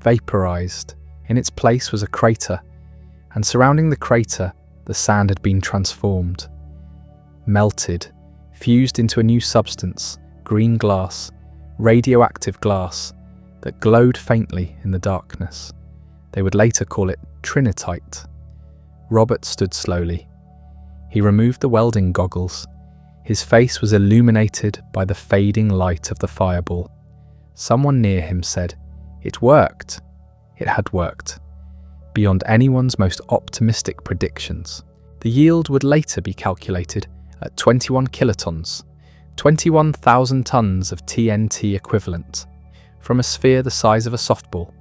vaporized. In its place was a crater, and surrounding the crater, the sand had been transformed, melted, fused into a new substance, green glass, radioactive glass, that glowed faintly in the darkness. They would later call it Trinitite. Robert stood slowly. He removed the welding goggles. His face was illuminated by the fading light of the fireball. Someone near him said, "It worked." It had worked. Beyond anyone's most optimistic predictions. The yield would later be calculated at 21 kilotons, 21,000 tons of TNT equivalent, from a sphere the size of a softball.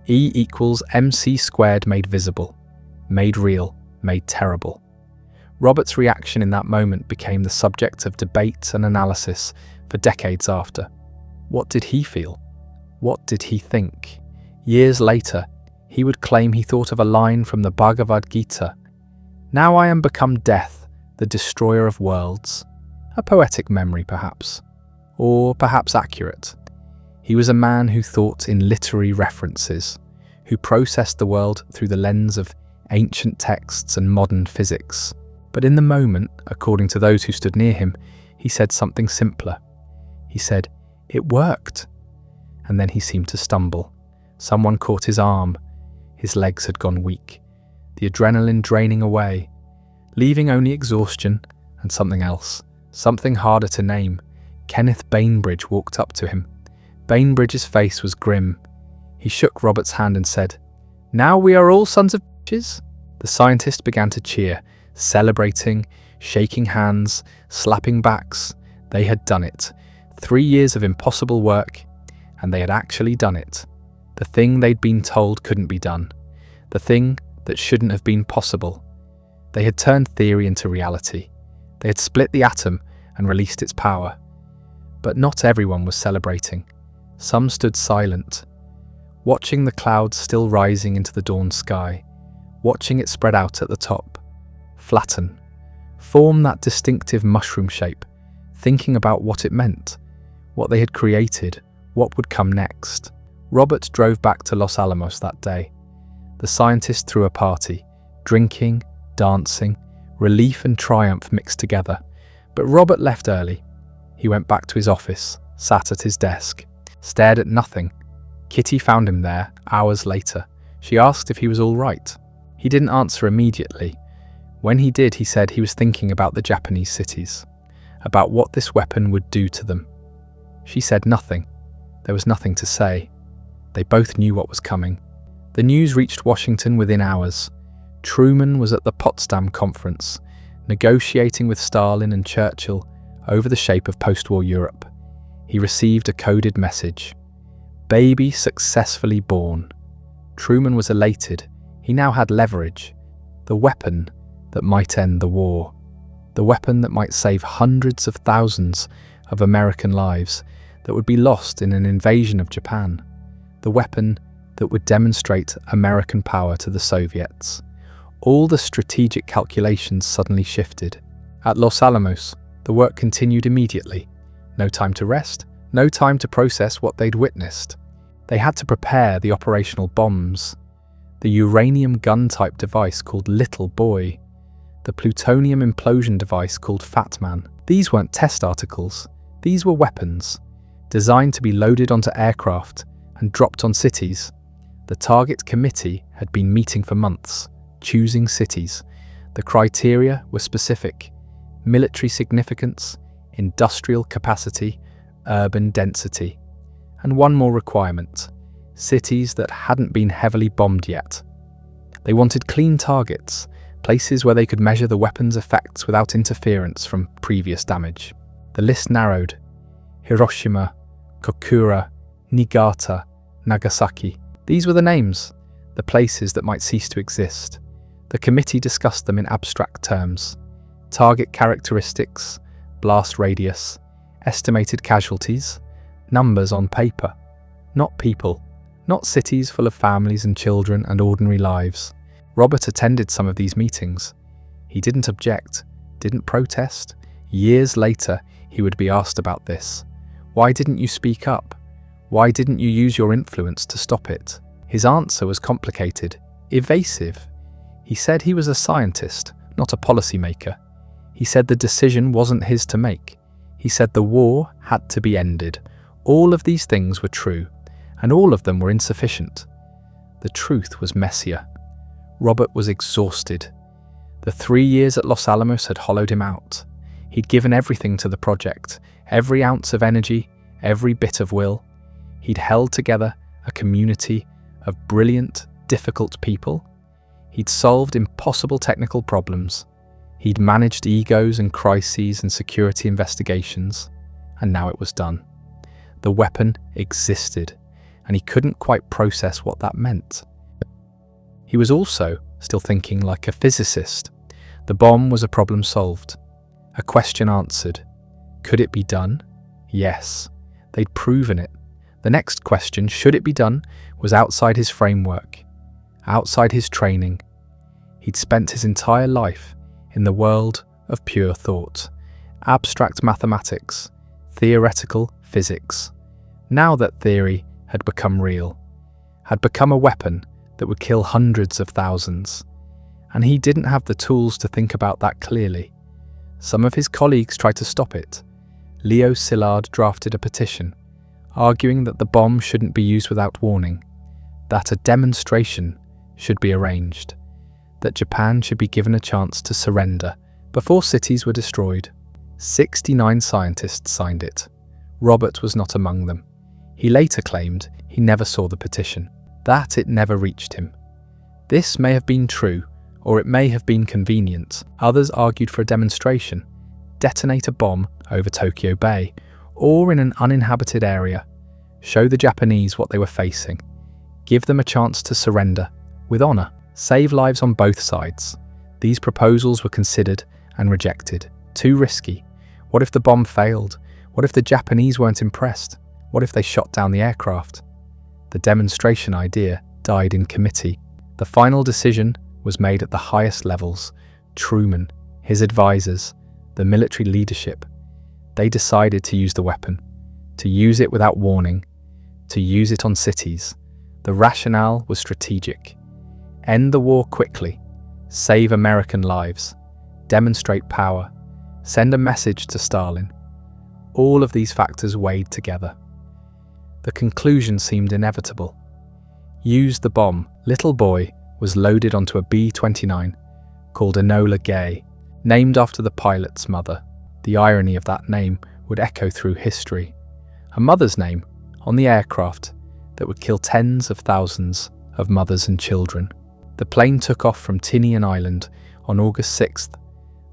E equals mc squared made visible, made real, made terrible. Robert's reaction in that moment became the subject of debate and analysis for decades after. What did he feel? What did he think? Years later, he would claim he thought of a line from the Bhagavad Gita. "Now I am become death, the destroyer of worlds." A poetic memory, perhaps. Or perhaps accurate. He was a man who thought in literary references, who processed the world through the lens of ancient texts and modern physics. But in the moment, according to those who stood near him, he said something simpler. He said, "It worked." And then he seemed to stumble. Someone caught his arm. His legs had gone weak, the adrenaline draining away, leaving only exhaustion and something else, something harder to name. Kenneth Bainbridge walked up to him. Bainbridge's face was grim. He shook Robert's hand and said, "Now we are all sons of bitches?" The scientist began to cheer, celebrating, shaking hands, slapping backs. They had done it. 3 years of impossible work, and they had actually done it. The thing they'd been told couldn't be done. The thing that shouldn't have been possible. They had turned theory into reality. They had split the atom and released its power. But not everyone was celebrating. Some stood silent, watching the clouds still rising into the dawn sky, watching it spread out at the top, flatten, form that distinctive mushroom shape, thinking about what it meant, what they had created, what would come next. Robert drove back to Los Alamos that day. The scientist threw a party, drinking, dancing, relief and triumph mixed together. But Robert left early. He went back to his office, sat at his desk, stared at nothing. Kitty found him there, hours later. She asked if he was all right. He didn't answer immediately. When he did, he said he was thinking about the Japanese cities, about what this weapon would do to them. She said nothing. There was nothing to say. They both knew what was coming. The news reached Washington within hours. Truman was at the Potsdam Conference, negotiating with Stalin and Churchill over the shape of post-war Europe. He received a coded message. Baby successfully born. Truman was elated. He now had leverage. The weapon that might end the war. The weapon that might save hundreds of thousands of American lives that would be lost in an invasion of Japan. The weapon that would demonstrate American power to the Soviets. All the strategic calculations suddenly shifted. At Los Alamos, the work continued immediately. No time to rest, no time to process what they'd witnessed. They had to prepare the operational bombs, the uranium gun-type device called Little Boy, the plutonium implosion device called Fat Man. These weren't test articles, these were weapons, designed to be loaded onto aircraft and dropped on cities. The target committee had been meeting for months, choosing cities. The criteria were specific: military significance, industrial capacity, urban density. And one more requirement: cities that hadn't been heavily bombed yet. They wanted clean targets, places where they could measure the weapon's effects without interference from previous damage. The list narrowed: Hiroshima, Kokura, Niigata, Nagasaki. These were the names, the places that might cease to exist. The committee discussed them in abstract terms: target characteristics, blast radius, estimated casualties, numbers on paper. Not people, not cities full of families and children and ordinary lives. Robert attended some of these meetings. He didn't object, didn't protest. Years later, he would be asked about this. Why didn't you speak up? Why didn't you use your influence to stop it? His answer was complicated, evasive. He said he was a scientist, not a policymaker. He said the decision wasn't his to make. He said the war had to be ended. All of these things were true, and all of them were insufficient. The truth was messier. Robert was exhausted. The 3 years at Los Alamos had hollowed him out. He'd given everything to the project, every ounce of energy, every bit of will. He'd held together a community of brilliant, difficult people. He'd solved impossible technical problems. He'd managed egos and crises and security investigations. And now it was done. The weapon existed, and he couldn't quite process what that meant. He was also still thinking like a physicist. The bomb was a problem solved, a question answered. Could it be done? Yes. They'd proven it. The next question, should it be done, was outside his framework, outside his training. He'd spent his entire life in the world of pure thought, abstract mathematics, theoretical physics. Now that theory had become real, had become a weapon that would kill hundreds of thousands. And he didn't have the tools to think about that clearly. Some of his colleagues tried to stop it. Leo Szilard drafted a petition, arguing that the bomb shouldn't be used without warning, that a demonstration should be arranged, that Japan should be given a chance to surrender before cities were destroyed. 69 scientists signed it. Robert was not among them. He later claimed he never saw the petition, that it never reached him. This may have been true, or it may have been convenient. Others argued for a demonstration, detonate a bomb over Tokyo Bay, or in an uninhabited area, show the Japanese what they were facing, give them a chance to surrender, with honour, save lives on both sides. These proposals were considered and rejected. Too risky. What if the bomb failed? What if the Japanese weren't impressed? What if they shot down the aircraft? The demonstration idea died in committee. The final decision was made at the highest levels. Truman, his advisors, the military leadership. They decided to use the weapon, to use it without warning, to use it on cities. The rationale was strategic. End the war quickly, save American lives, demonstrate power, send a message to Stalin. All of these factors weighed together. The conclusion seemed inevitable. Use the bomb. Little Boy was loaded onto a B-29 called Enola Gay, named after the pilot's mother. The irony of that name would echo through history. A mother's name on the aircraft that would kill tens of thousands of mothers and children. The plane took off from Tinian Island on August 6th.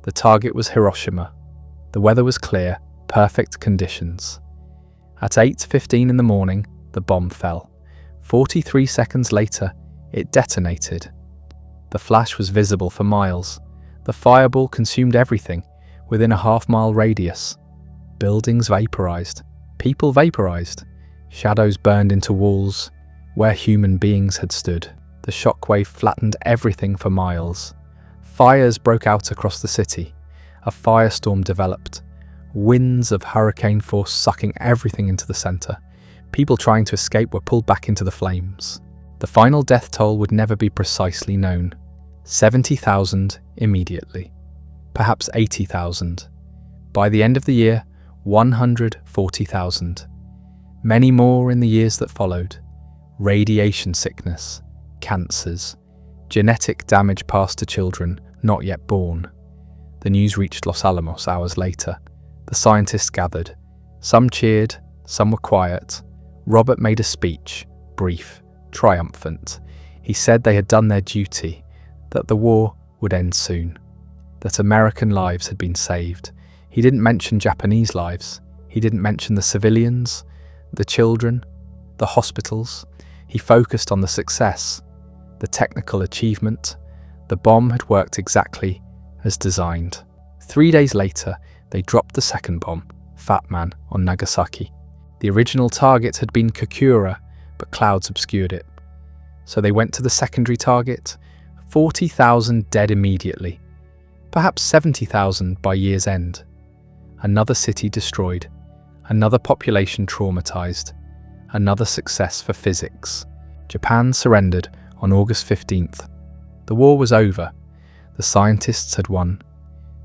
The target was Hiroshima. The weather was clear, perfect conditions. At 8:15 in the morning, the bomb fell. 43 seconds later, it detonated. The flash was visible for miles. The fireball consumed everything within a half-mile radius. Buildings vaporized. People vaporized. Shadows burned into walls where human beings had stood. The shockwave flattened everything for miles. Fires broke out across the city. A firestorm developed. Winds of hurricane force sucking everything into the center. People trying to escape were pulled back into the flames. The final death toll would never be precisely known. 70,000 immediately. Perhaps 80,000. By the end of the year, 140,000. Many more in the years that followed. Radiation sickness, cancers, genetic damage passed to children not yet born. The news reached Los Alamos hours later. The scientists gathered. Some cheered, some were quiet. Robert made a speech, brief, triumphant. He said they had done their duty, that the war would end soon, that American lives had been saved. He didn't mention Japanese lives. He didn't mention the civilians, the children, the hospitals. He focused on the success, the technical achievement. The bomb had worked exactly as designed. 3 days later, they dropped the second bomb, Fat Man, on Nagasaki. The original target had been Kokura, but clouds obscured it. So they went to the secondary target, 40,000 dead immediately, perhaps 70,000 by year's end. Another city destroyed, another population traumatized, another success for physics. Japan surrendered on August 15th. The war was over. The scientists had won.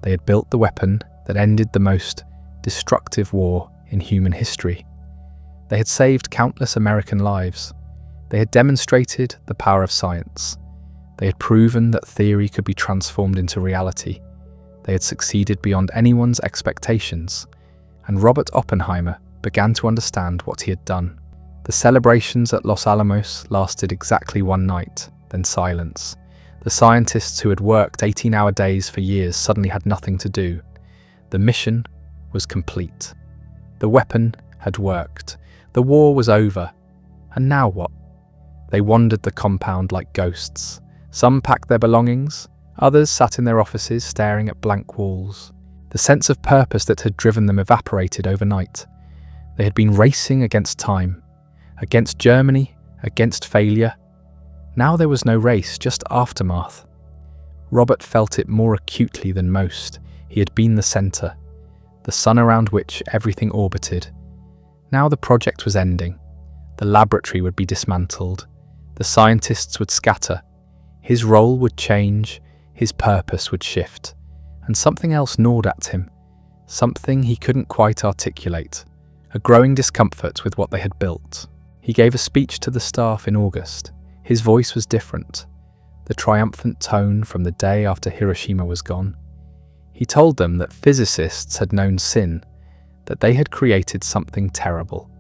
They had built the weapon that ended the most destructive war in human history. They had saved countless American lives. They had demonstrated the power of science. They had proven that theory could be transformed into reality. They had succeeded beyond anyone's expectations, and Robert Oppenheimer began to understand what he had done. The celebrations at Los Alamos lasted exactly one night, then silence. The scientists who had worked 18-hour days for years suddenly had nothing to do. The mission was complete. The weapon had worked. The war was over. And now what? They wandered the compound like ghosts. Some packed their belongings, others sat in their offices staring at blank walls. The sense of purpose that had driven them evaporated overnight. They had been racing against time, against Germany, against failure. Now there was no race, just aftermath. Robert felt it more acutely than most. He had been the centre, the sun around which everything orbited. Now the project was ending. The laboratory would be dismantled. The scientists would scatter. His role would change. His purpose would shift. And something else gnawed at him. Something he couldn't quite articulate. A growing discomfort with what they had built. He gave a speech to the staff in August. His voice was different. The triumphant tone from the day after Hiroshima was gone. He told them that physicists had known sin, that they had created something terrible,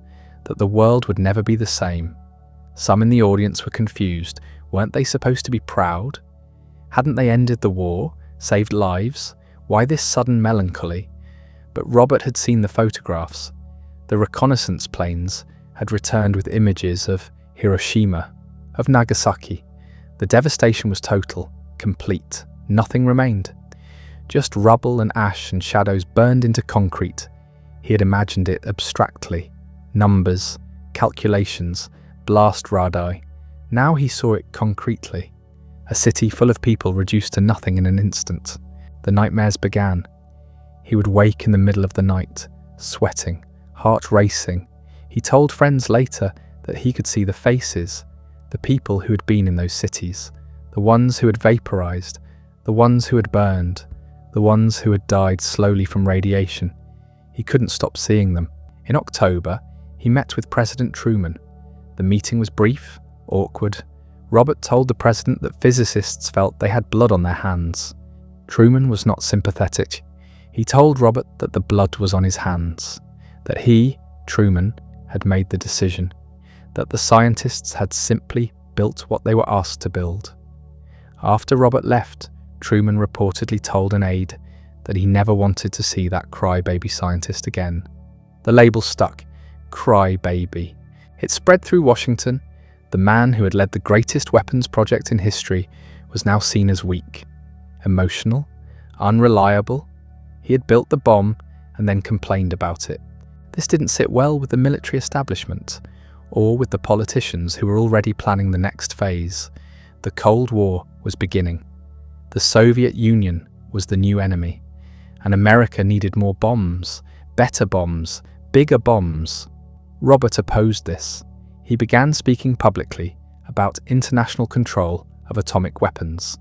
that the world would never be the same. Some in the audience were confused. Weren't they supposed to be proud? Hadn't they ended the war, saved lives? Why this sudden melancholy? But Robert had seen the photographs. The reconnaissance planes had returned with images of Hiroshima, of Nagasaki. The devastation was total, complete. Nothing remained. Just rubble and ash and shadows burned into concrete. He had imagined it abstractly. Numbers, calculations, blast radii. Now he saw it concretely. A city full of people reduced to nothing in an instant. The nightmares began. He would wake in the middle of the night, sweating, heart racing. He told friends later that he could see the faces, the people who had been in those cities, the ones who had vaporized, the ones who had burned, the ones who had died slowly from radiation. He couldn't stop seeing them. In October, he met with President Truman. The meeting was brief, awkward. Robert told the president that physicists felt they had blood on their hands. Truman was not sympathetic. He told Robert that the blood was on his hands, that he, Truman, had made the decision, that the scientists had simply built what they were asked to build. After Robert left, Truman reportedly told an aide that he never wanted to see that crybaby scientist again. The label stuck, crybaby. It spread through Washington. The man who had led the greatest weapons project in history was now seen as weak, emotional, unreliable. He had built the bomb and then complained about it. This didn't sit well with the military establishment or with the politicians who were already planning the next phase. The Cold War was beginning. The Soviet Union was the new enemy, and America needed more bombs, better bombs, bigger bombs. Robert opposed this. He began speaking publicly about international control of atomic weapons.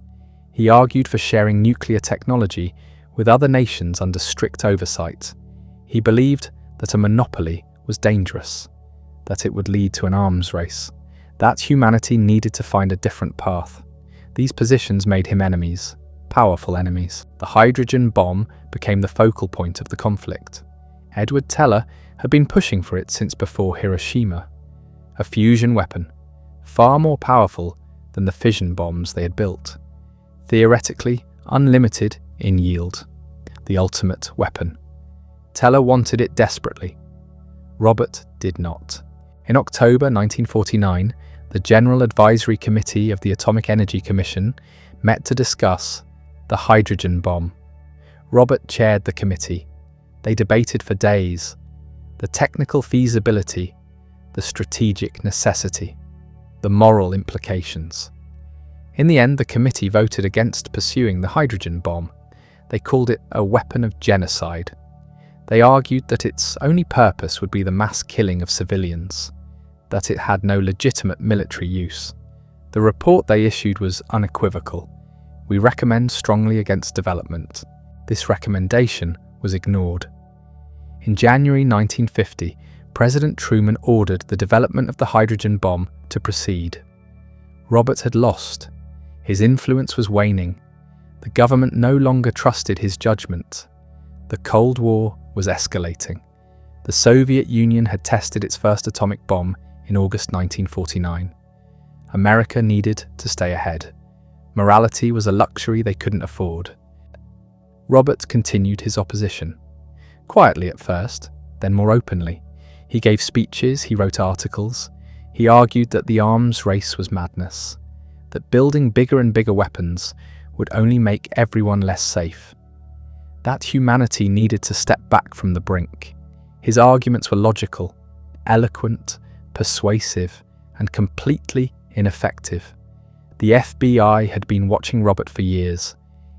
He argued for sharing nuclear technology with other nations under strict oversight. He believed that a monopoly was dangerous, that it would lead to an arms race, that humanity needed to find a different path. These positions made him enemies, powerful enemies. The hydrogen bomb became the focal point of the conflict. Edward Teller had been pushing for it since before Hiroshima. A fusion weapon, far more powerful than the fission bombs they had built. Theoretically, unlimited in yield. The ultimate weapon. Teller wanted it desperately. Robert did not. In October 1949, the General Advisory Committee of the Atomic Energy Commission met to discuss the hydrogen bomb. Robert chaired the committee. They debated for days the technical feasibility, the strategic necessity, the moral implications. In the end, the committee voted against pursuing the hydrogen bomb. They called it a weapon of genocide. They argued that its only purpose would be the mass killing of civilians, that it had no legitimate military use. The report they issued was unequivocal. We recommend strongly against development. This recommendation was ignored. In January 1950, President Truman ordered the development of the hydrogen bomb to proceed. Robert had lost. His influence was waning. The government no longer trusted his judgment. The Cold War was escalating. The Soviet Union had tested its first atomic bomb in August 1949. America needed to stay ahead. Morality was a luxury they couldn't afford. Robert continued his opposition. Quietly at first, then more openly. He gave speeches, he wrote articles. He argued that the arms race was madness, that building bigger and bigger weapons would only make everyone less safe, that humanity needed to step back from the brink. His arguments were logical, eloquent, persuasive, and completely ineffective. The FBI had been watching Robert for years.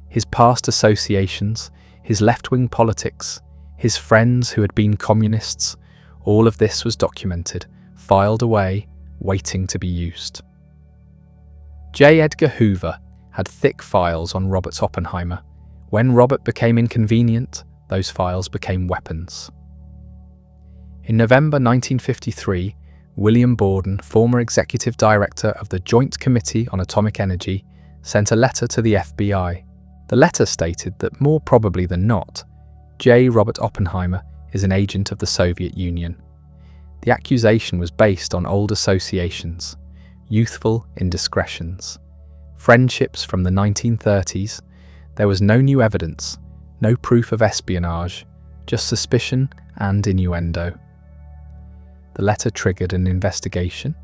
His past associations, his left-wing politics, his friends who had been communists, all of this was documented, filed away, waiting to be used. J. Edgar Hoover had thick files on Robert Oppenheimer. When Robert became inconvenient, those files became weapons. In November 1953, William Borden, former executive director of the Joint Committee on Atomic Energy, sent a letter to the FBI. The letter stated that more probably than not, J. Robert Oppenheimer is an agent of the Soviet Union. The accusation was based on old associations, youthful indiscretions, friendships from the 1930s. There was no new evidence, no proof of espionage, just suspicion and innuendo. The letter triggered an investigation.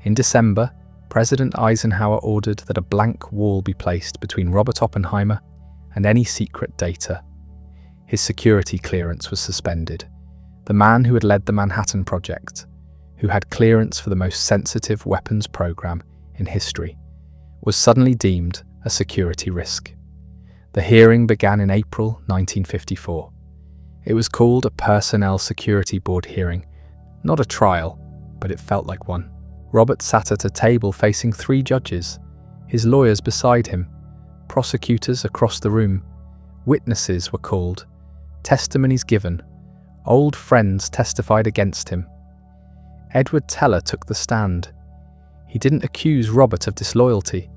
In December, President Eisenhower ordered that a blank wall be placed between Robert Oppenheimer and any secret data. His security clearance was suspended. The man who had led the Manhattan Project, who had clearance for the most sensitive weapons program in history, was suddenly deemed a security risk. The hearing began in April 1954. It was called a Personnel Security Board hearing, not a trial, but it felt like one. Robert sat at a table facing 3 judges, his lawyers beside him, prosecutors across the room. Witnesses were called, testimonies given, old friends testified against him. Edward Teller took the stand. He didn't accuse Robert of disloyalty,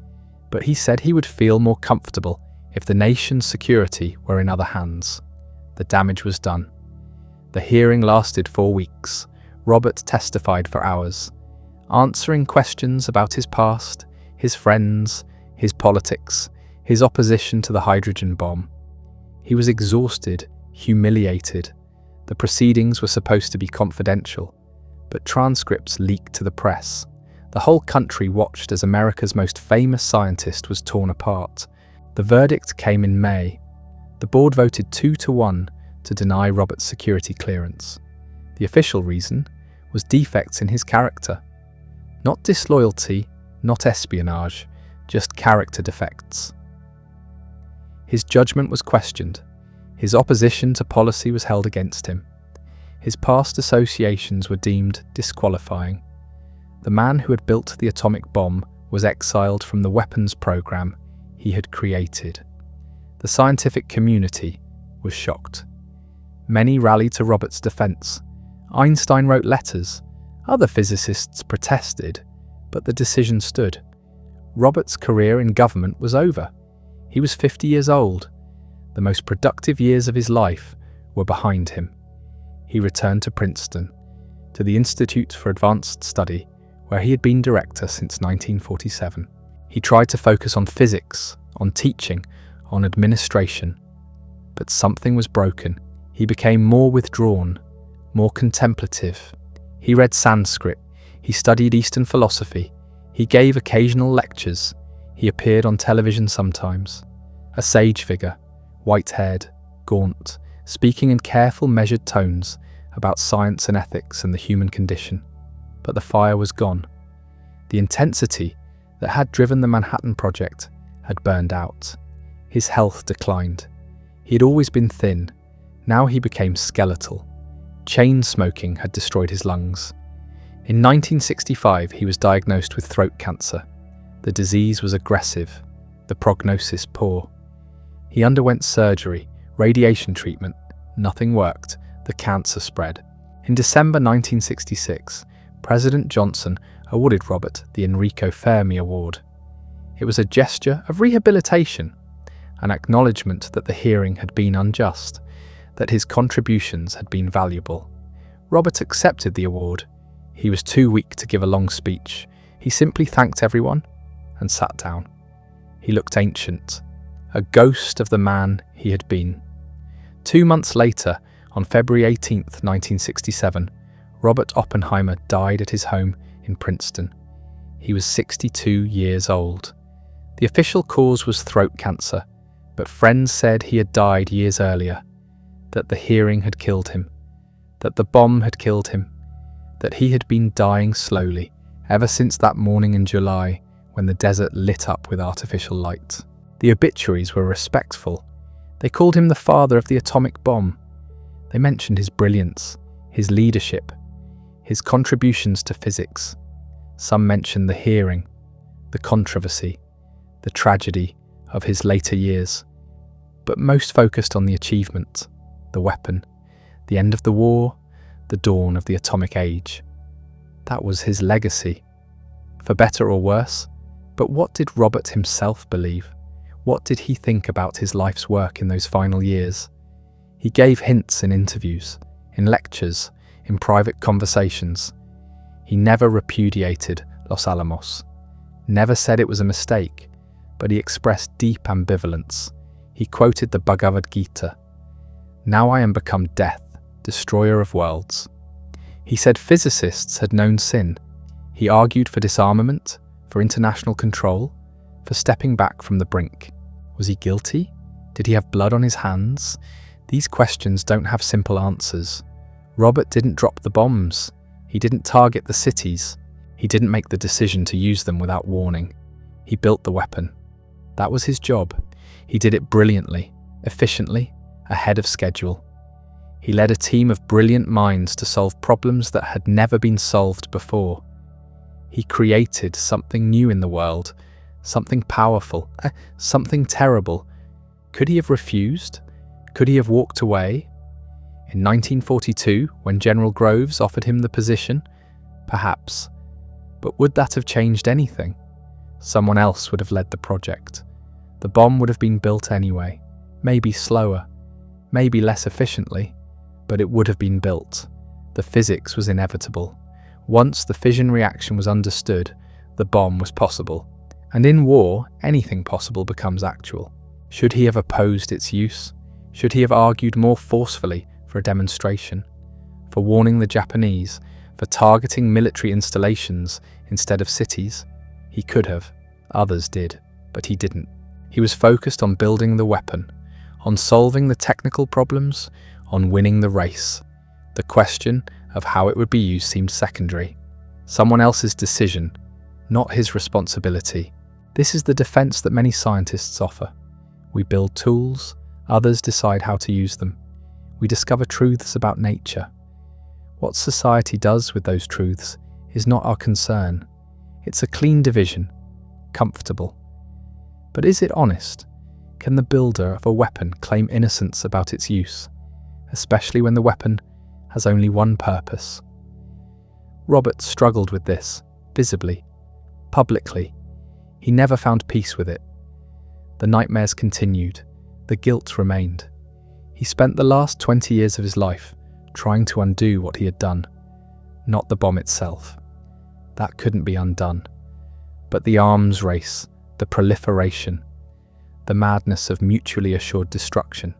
but he said he would feel more comfortable if the nation's security were in other hands. The damage was done. The hearing lasted 4 weeks. Robert testified for hours, answering questions about his past, his friends, his politics, his opposition to the hydrogen bomb. He was exhausted, humiliated. The proceedings were supposed to be confidential, but transcripts leaked to the press. The whole country watched as America's most famous scientist was torn apart. The verdict came in May. The board voted 2-1 to deny Robert's security clearance. The official reason was defects in his character. Not disloyalty, not espionage, just character defects. His judgment was questioned. His opposition to policy was held against him. His past associations were deemed disqualifying. The man who had built the atomic bomb was exiled from the weapons program he had created. The scientific community was shocked. Many rallied to Robert's defense. Einstein wrote letters. Other physicists protested, but the decision stood. Robert's career in government was over. He was 50 years old. The most productive years of his life were behind him. He returned to Princeton, to the Institute for Advanced Study, where he had been director since 1947. He tried to focus on physics, on teaching, on administration. But something was broken. He became more withdrawn, more contemplative. He read Sanskrit. He studied Eastern philosophy. He gave occasional lectures. He appeared on television sometimes. A sage figure, white-haired, gaunt, speaking in careful, measured tones about science and ethics and the human condition. But the fire was gone. The intensity that had driven the Manhattan Project had burned out. His health declined. He had always been thin. Now he became skeletal. Chain smoking had destroyed his lungs. In 1965, he was diagnosed with throat cancer. The disease was aggressive, the prognosis poor. He underwent surgery, radiation treatment. Nothing worked. The cancer spread. In December 1966, President Johnson awarded Robert the Enrico Fermi Award. It was a gesture of rehabilitation, an acknowledgement that the hearing had been unjust, that his contributions had been valuable. Robert accepted the award. He was too weak to give a long speech. He simply thanked everyone and sat down. He looked ancient, a ghost of the man he had been. 2 months later, on February 18, 1967, Robert Oppenheimer died at his home in Princeton. He was 62 years old. The official cause was throat cancer, but friends said he had died years earlier, that the hearing had killed him, that the bomb had killed him, that he had been dying slowly ever since that morning in July when the desert lit up with artificial light. The obituaries were respectful. They called him the father of the atomic bomb. They mentioned his brilliance, his leadership, his contributions to physics. Some mentioned the hearing, the controversy, the tragedy of his later years, but most focused on the achievement, the weapon, the end of the war, the dawn of the atomic age. That was his legacy, for better or worse. But what did Robert himself believe? What did he think about his life's work in those final years? He gave hints in interviews, in lectures, in private conversations. He never repudiated Los Alamos, never said it was a mistake, but he expressed deep ambivalence. He quoted the Bhagavad Gita, "Now I am become death, destroyer of worlds." He said physicists had known sin. He argued for disarmament, for international control, for stepping back from the brink. Was he guilty? Did he have blood on his hands? These questions don't have simple answers. Robert didn't drop the bombs. He didn't target the cities. He didn't make the decision to use them without warning. He built the weapon. That was his job. He did it brilliantly, efficiently, ahead of schedule. He led a team of brilliant minds to solve problems that had never been solved before. He created something new in the world, something powerful, something terrible. Could he have refused? Could he have walked away? In 1942, when General Groves offered him the position? Perhaps. But would that have changed anything? Someone else would have led the project. The bomb would have been built anyway, maybe slower, maybe less efficiently, but it would have been built. The physics was inevitable. Once the fission reaction was understood, the bomb was possible. And in war, anything possible becomes actual. Should he have opposed its use? Should he have argued more forcefully for a demonstration? For warning the Japanese? For targeting military installations instead of cities? He could have. Others did, but he didn't. He was focused on building the weapon, on solving the technical problems, on winning the race. The question of how it would be used seemed secondary. Someone else's decision, not his responsibility. This is the defense that many scientists offer. We build tools, others decide how to use them. We discover truths about nature. What society does with those truths is not our concern. It's a clean division, comfortable. But is it honest? Can the builder of a weapon claim innocence about its use, especially when the weapon has only one purpose? Robert struggled with this, visibly, publicly. He never found peace with it. The nightmares continued. The guilt remained. He spent the last 20 years of his life trying to undo what he had done, not the bomb itself. That couldn't be undone. But the arms race, the proliferation, the madness of mutually assured destruction.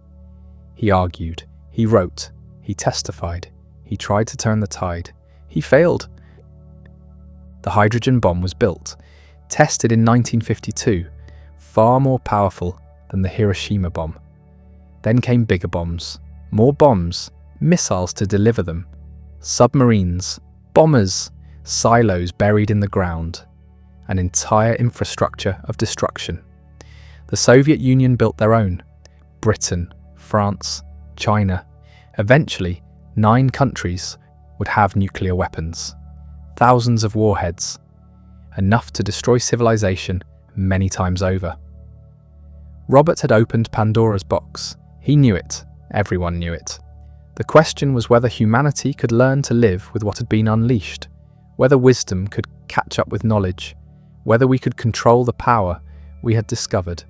He argued, he wrote, he testified, he tried to turn the tide. He failed. The hydrogen bomb was built, tested in 1952, far more powerful than the Hiroshima bomb. Then came bigger bombs, more bombs, missiles to deliver them, submarines, bombers, silos buried in the ground, an entire infrastructure of destruction. The Soviet Union built their own, Britain, France, China. Eventually, 9 countries would have nuclear weapons, thousands of warheads, enough to destroy civilization many times over. Robert had opened Pandora's box. He knew it. Everyone knew it. The question was whether humanity could learn to live with what had been unleashed, whether wisdom could catch up with knowledge, whether we could control the power we had discovered.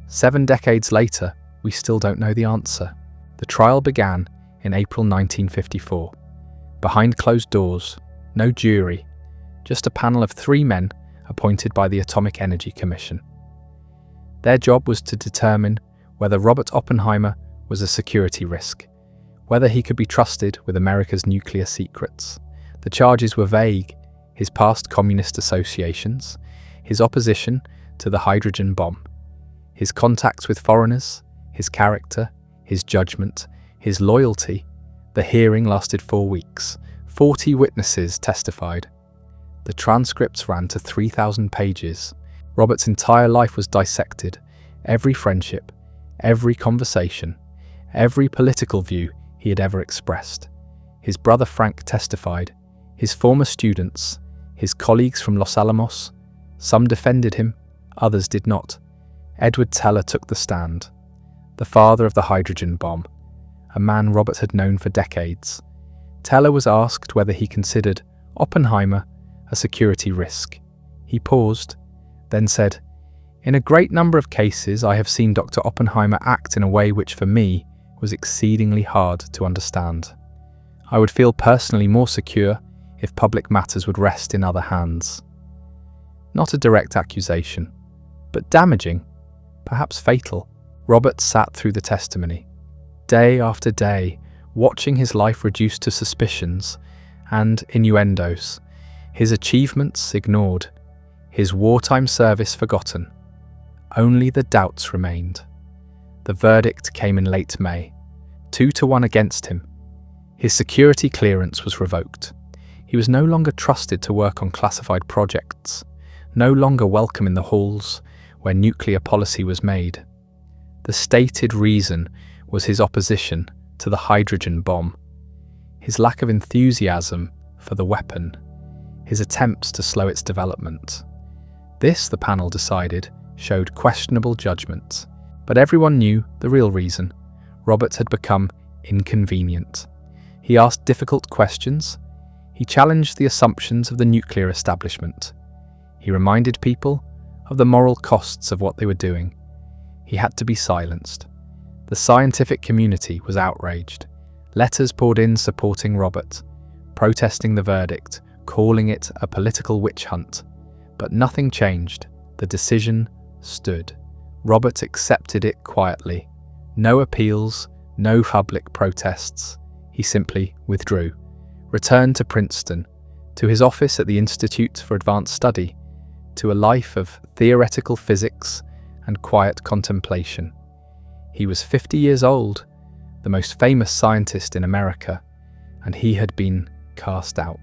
7 decades later, we still don't know the answer. The trial began in April 1954. Behind closed doors, no jury, just a panel of 3 men appointed by the Atomic Energy Commission. Their job was to determine whether Robert Oppenheimer was a security risk, whether he could be trusted with America's nuclear secrets. The charges were vague: his past communist associations, his opposition to the hydrogen bomb, his contacts with foreigners, his character, his judgment, his loyalty. The hearing lasted 4 weeks. 40 witnesses testified. The transcripts ran to 3,000 pages. Robert's entire life was dissected. Every friendship, every conversation, every political view he had ever expressed. His brother Frank testified. His former students, his colleagues from Los Alamos, some defended him, others did not. Edward Teller took the stand, the father of the hydrogen bomb, a man Robert had known for decades. Teller was asked whether he considered Oppenheimer a security risk. He paused, then said, "In a great number of cases, I have seen Dr. Oppenheimer act in a way which for me was exceedingly hard to understand. I would feel personally more secure if public matters would rest in other hands." Not a direct accusation, but damaging, perhaps fatal. Robert sat through the testimony, day after day, watching his life reduced to suspicions and innuendos, his achievements ignored, his wartime service forgotten. Only the doubts remained. The verdict came in late May, 2-1 against him. His security clearance was revoked. He was no longer trusted to work on classified projects, no longer welcome in the halls where nuclear policy was made. The stated reason was his opposition to the hydrogen bomb, his lack of enthusiasm for the weapon, his attempts to slow its development. This, the panel decided, showed questionable judgment. But everyone knew the real reason. Robert had become inconvenient. He asked difficult questions. He challenged the assumptions of the nuclear establishment. He reminded people of the moral costs of what they were doing. He had to be silenced. The scientific community was outraged. Letters poured in supporting Robert, protesting the verdict, calling it a political witch hunt. But nothing changed. The decision stood. Robert accepted it quietly. No appeals, no public protests. He simply withdrew, returned to Princeton, to his office at the Institute for Advanced Study, to a life of theoretical physics and quiet contemplation. He was 50 years old, the most famous scientist in America, and he had been cast out.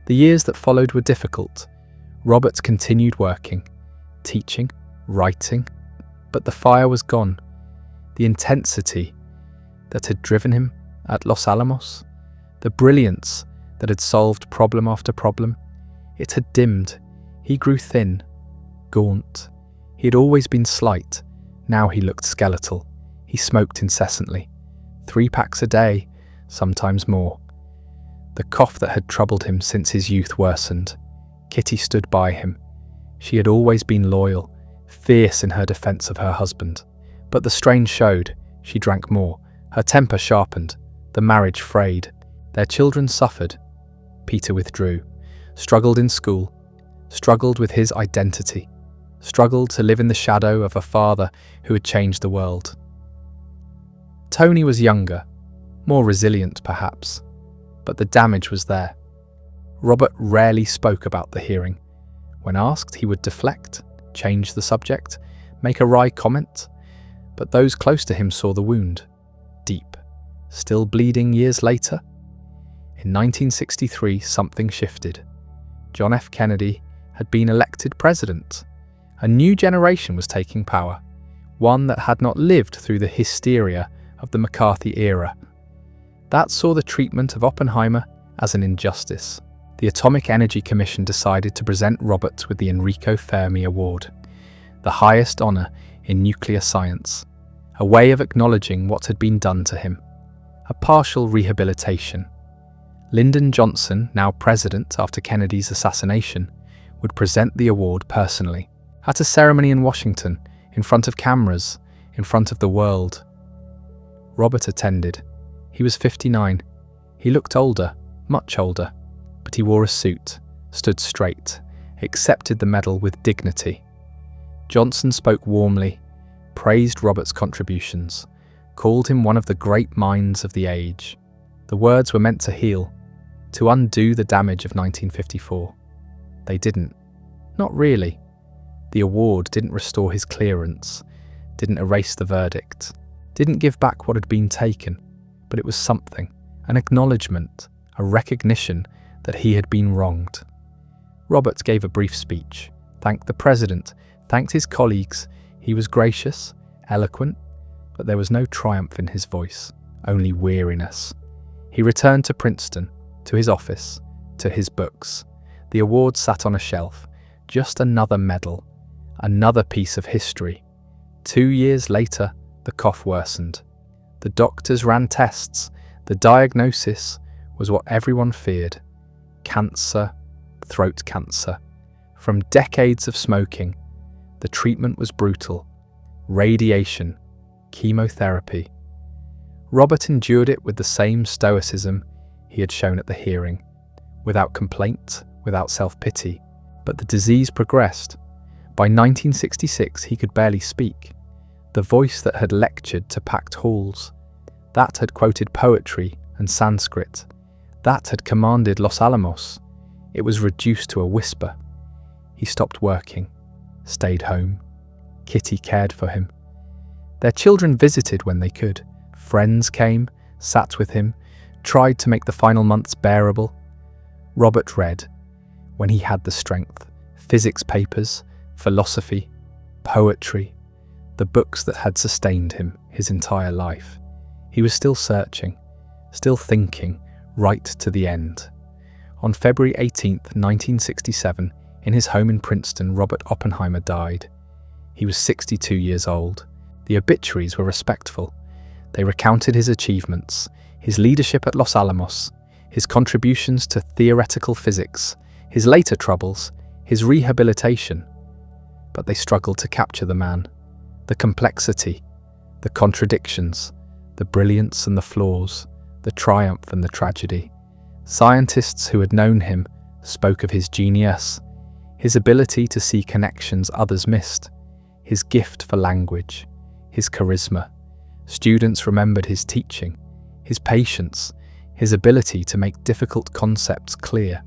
The years that followed were difficult. Robert continued working, teaching, writing, but the fire was gone. The intensity that had driven him at Los Alamos, the brilliance that had solved problem after problem, it had dimmed. He grew thin, gaunt. He had always been slight. Now he looked skeletal. He smoked incessantly, 3 packs a day, sometimes more. The cough that had troubled him since his youth worsened. Kitty stood by him. She had always been loyal, fierce in her defense of her husband. But the strain showed. She drank more. Her temper sharpened. The marriage frayed. Their children suffered. Peter withdrew, struggled in school, struggled with his identity, struggled to live in the shadow of a father who had changed the world. Tony was younger, more resilient perhaps, but the damage was there. Robert rarely spoke about the hearing. When asked, he would deflect, change the subject, make a wry comment, but those close to him saw the wound, deep, still bleeding years later. In 1963, something shifted. John F. Kennedy had been elected president. A new generation was taking power, one that had not lived through the hysteria of the McCarthy era. That saw the treatment of Oppenheimer as an injustice. The Atomic Energy Commission decided to present Robert with the Enrico Fermi Award, the highest honor in nuclear science, a way of acknowledging what had been done to him, a partial rehabilitation. Lyndon Johnson, now president after Kennedy's assassination, would present the award personally, at a ceremony in Washington, in front of cameras, in front of the world. Robert attended. He was 59. He looked older, much older, but he wore a suit, stood straight, accepted the medal with dignity. Johnson spoke warmly, praised Robert's contributions, called him one of the great minds of the age. The words were meant to heal, to undo the damage of 1954. They didn't. Not really. The award didn't restore his clearance, didn't erase the verdict, didn't give back what had been taken, but it was something, an acknowledgement, a recognition that he had been wronged. Robert gave a brief speech, thanked the president, thanked his colleagues. He was gracious, eloquent, but there was no triumph in his voice, only weariness. He returned to Princeton, to his office, to his books. The award sat on a shelf, just another medal, another piece of history. 2 years later, the cough worsened. The doctors ran tests. The diagnosis was what everyone feared: cancer, throat cancer. From decades of smoking, the treatment was brutal. Radiation, chemotherapy. Robert endured it with the same stoicism he had shown at the hearing, without complaint, without self-pity. But the disease progressed. By 1966, he could barely speak. The voice that had lectured to packed halls, that had quoted poetry and Sanskrit, that had commanded Los Alamos, it was reduced to a whisper. He stopped working, stayed home. Kitty cared for him. Their children visited when they could. Friends came, sat with him, tried to make the final months bearable. Robert read, when he had the strength, physics papers, philosophy, poetry, the books that had sustained him his entire life. He was still searching, still thinking, right to the end. On February 18th, 1967, in his home in Princeton, Robert Oppenheimer died. He was 62 years old. The obituaries were respectful. They recounted his achievements, his leadership at Los Alamos, his contributions to theoretical physics, his later troubles, his rehabilitation. But they struggled to capture the man, the complexity, The contradictions, the brilliance and the flaws, the triumph and the tragedy. Scientists who had known him spoke of his genius, his ability to see connections others missed, his gift for language, his charisma. Students remembered his teaching, his patience, his ability to make difficult concepts clear.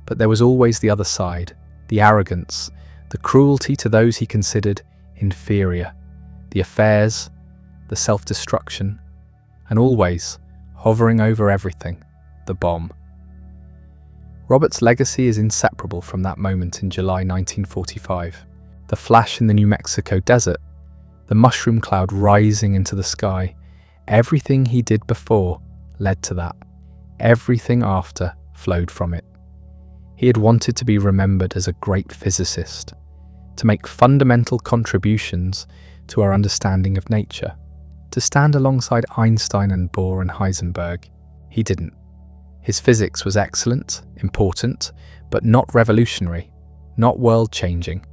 But there was always the other side, the arrogance, the cruelty to those he considered inferior, the affairs, the self-destruction, and always, hovering over everything, the bomb. Robert's legacy is inseparable from that moment in July 1945. The flash in the New Mexico desert, the mushroom cloud rising into the sky, everything he did before led to that. Everything after flowed from it. He had wanted to be remembered as a great physicist, to make fundamental contributions to our understanding of nature, to stand alongside Einstein and Bohr and Heisenberg. He didn't. His physics was excellent, important, but not revolutionary, not world-changing.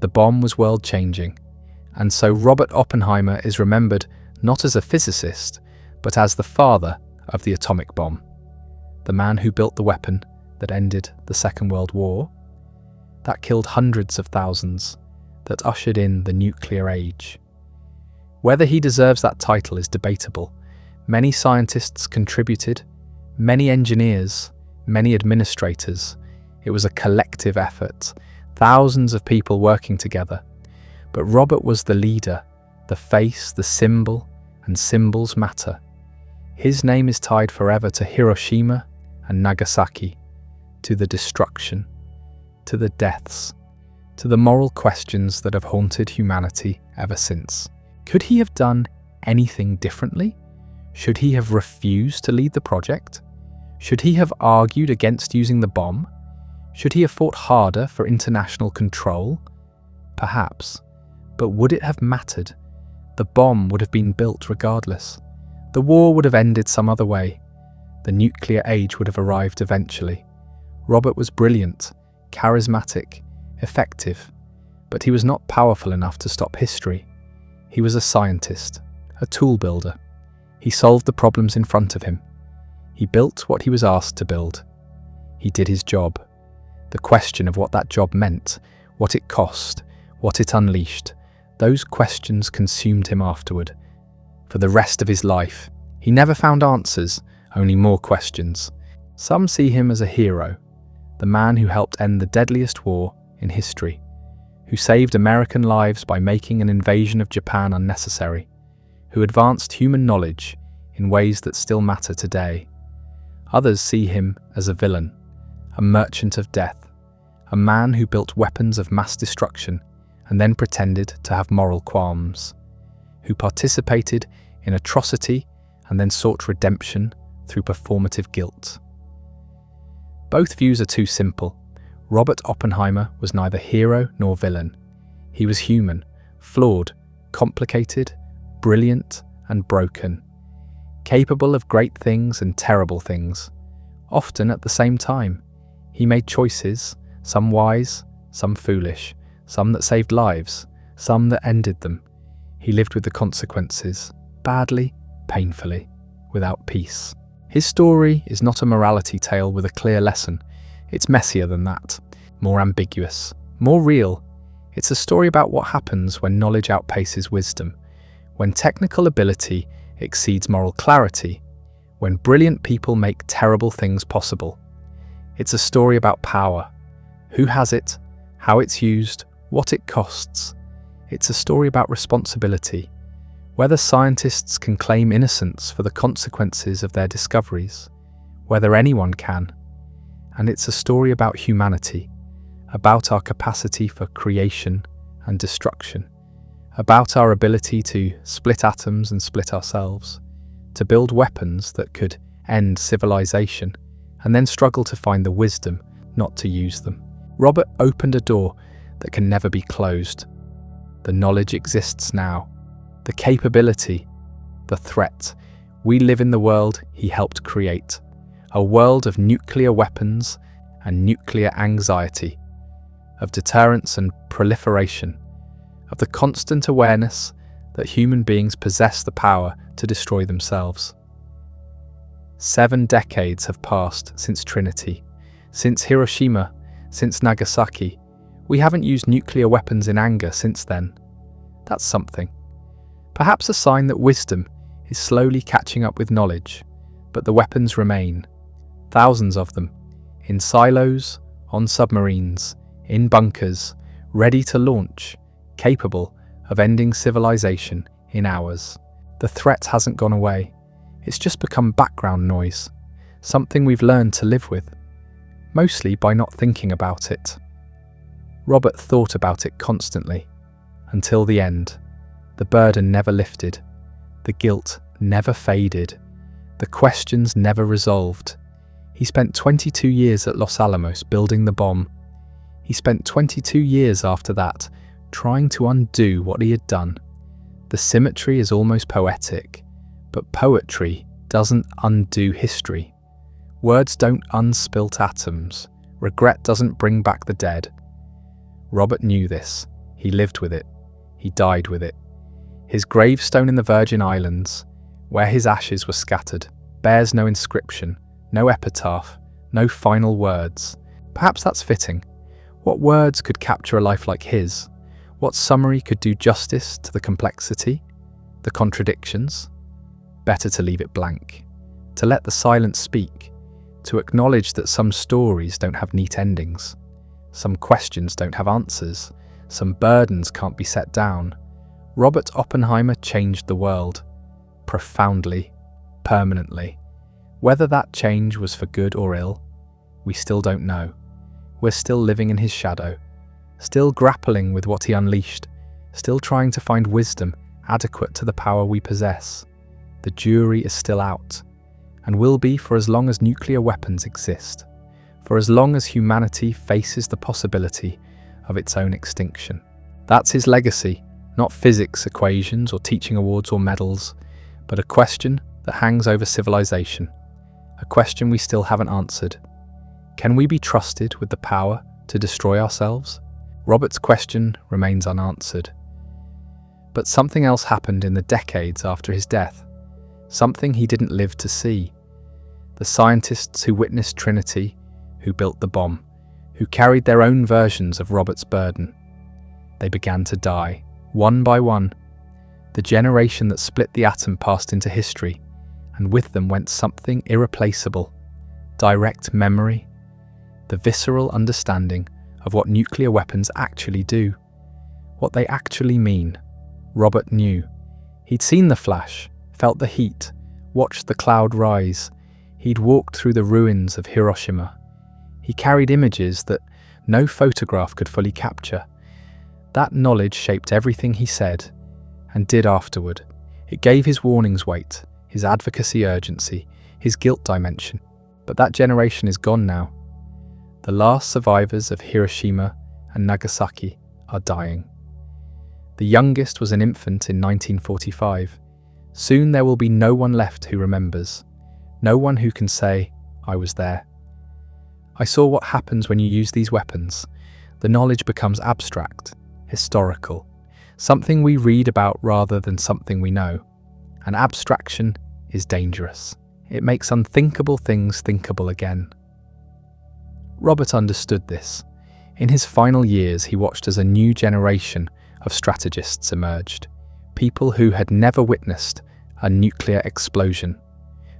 The bomb was world-changing, and so Robert Oppenheimer is remembered not as a physicist, but as the father of the atomic bomb, the man who built the weapon that ended the Second World War, that killed hundreds of thousands, that ushered in the nuclear age. Whether he deserves that title is debatable. Many scientists contributed, many engineers, many administrators. It was a collective effort, thousands of people working together. But Robert was the leader, the face, the symbol, and symbols matter. His name is tied forever to Hiroshima and Nagasaki, to the destruction, to the deaths, to the moral questions that have haunted humanity ever since. Could he have done anything differently? Should he have refused to lead the project? Should he have argued against using the bomb? Should he have fought harder for international control? Perhaps. But would it have mattered? The bomb would have been built regardless. The war would have ended some other way. The nuclear age would have arrived eventually. Robert was brilliant, charismatic, effective, but he was not powerful enough to stop history. He was a scientist, a tool builder. He solved the problems in front of him. He built what he was asked to build. He did his job. The question of what that job meant, what it cost, what it unleashed, those questions consumed him afterward. For the rest of his life, he never found answers, only more questions. Some see him as a hero, the man who helped end the deadliest war in history, who saved American lives by making an invasion of Japan unnecessary, who advanced human knowledge in ways that still matter today. Others see him as a villain, a merchant of death, a man who built weapons of mass destruction and then pretended to have moral qualms, who participated in atrocity and then sought redemption through performative guilt. Both views are too simple. Robert Oppenheimer was neither hero nor villain. He was human, flawed, complicated, brilliant, and broken, capable of great things and terrible things, often at the same time. He made choices, some wise, some foolish, some that saved lives, some that ended them. He lived with the consequences, badly, painfully, without peace. His story is not a morality tale with a clear lesson. It's messier than that, more ambiguous, more real. It's a story about what happens when knowledge outpaces wisdom, when technical ability exceeds moral clarity, when brilliant people make terrible things possible. It's a story about power, who has it, how it's used, what it costs. It's a story about responsibility, whether scientists can claim innocence for the consequences of their discoveries, whether anyone can. And it's a story about humanity, about our capacity for creation and destruction, about our ability to split atoms and split ourselves, to build weapons that could end civilization, and then struggle to find the wisdom not to use them. Robert opened a door that can never be closed. The knowledge exists now, the capability, the threat. We live in the world he helped create, a world of nuclear weapons and nuclear anxiety, of deterrence and proliferation, of the constant awareness that human beings possess the power to destroy themselves. 7 decades have passed since Trinity, since Hiroshima, since Nagasaki. We haven't used nuclear weapons in anger since then. That's something. Perhaps a sign that wisdom is slowly catching up with knowledge, but the weapons remain. Thousands of them, in silos, on submarines, in bunkers, ready to launch, capable of ending civilization in hours. The threat hasn't gone away. It's just become background noise, something we've learned to live with, mostly by not thinking about it. Robert thought about it constantly, until the end. The burden never lifted, the guilt never faded, the questions never resolved. He spent 22 years at Los Alamos building the bomb. He spent 22 years after that trying to undo what he had done. The symmetry is almost poetic, but poetry doesn't undo history. Words don't unspilt atoms. Regret doesn't bring back the dead. Robert knew this. He lived with it. He died with it. His gravestone in the Virgin Islands, where his ashes were scattered, bears no inscription, no epitaph, no final words. Perhaps that's fitting. What words could capture a life like his? What summary could do justice to the complexity, the contradictions? Better to leave it blank, to let the silence speak, to acknowledge that some stories don't have neat endings, some questions don't have answers, some burdens can't be set down. Robert Oppenheimer changed the world, profoundly, permanently. Whether that change was for good or ill, we still don't know. We're still living in his shadow, still grappling with what he unleashed, still trying to find wisdom adequate to the power we possess. The jury is still out, and will be for as long as nuclear weapons exist, for as long as humanity faces the possibility of its own extinction. That's his legacy, not physics equations or teaching awards or medals, but a question that hangs over civilization, a question we still haven't answered. Can we be trusted with the power to destroy ourselves? Robert's question remains unanswered. But something else happened in the decades after his death, something he didn't live to see. The scientists who witnessed Trinity, who built the bomb, who carried their own versions of Robert's burden, they began to die, one by one. The generation that split the atom passed into history, and with them went something irreplaceable, direct memory, the visceral understanding of what nuclear weapons actually do, what they actually mean. Robert knew. He'd seen the flash, felt the heat, watched the cloud rise. He'd walked through the ruins of Hiroshima. He carried images that no photograph could fully capture. That knowledge shaped everything he said and did afterward. It gave his warnings weight, his advocacy urgency, his guilt dimension. But that generation is gone now. The last survivors of Hiroshima and Nagasaki are dying. The youngest was an infant in 1945. Soon there will be no one left who remembers, no one who can say, "I was there." I saw what happens when you use these weapons. The knowledge becomes abstract, historical, something we read about rather than something we know. And abstraction is dangerous. It makes unthinkable things thinkable again. Robert understood this. In his final years, he watched as a new generation of strategists emerged, people who had never witnessed a nuclear explosion,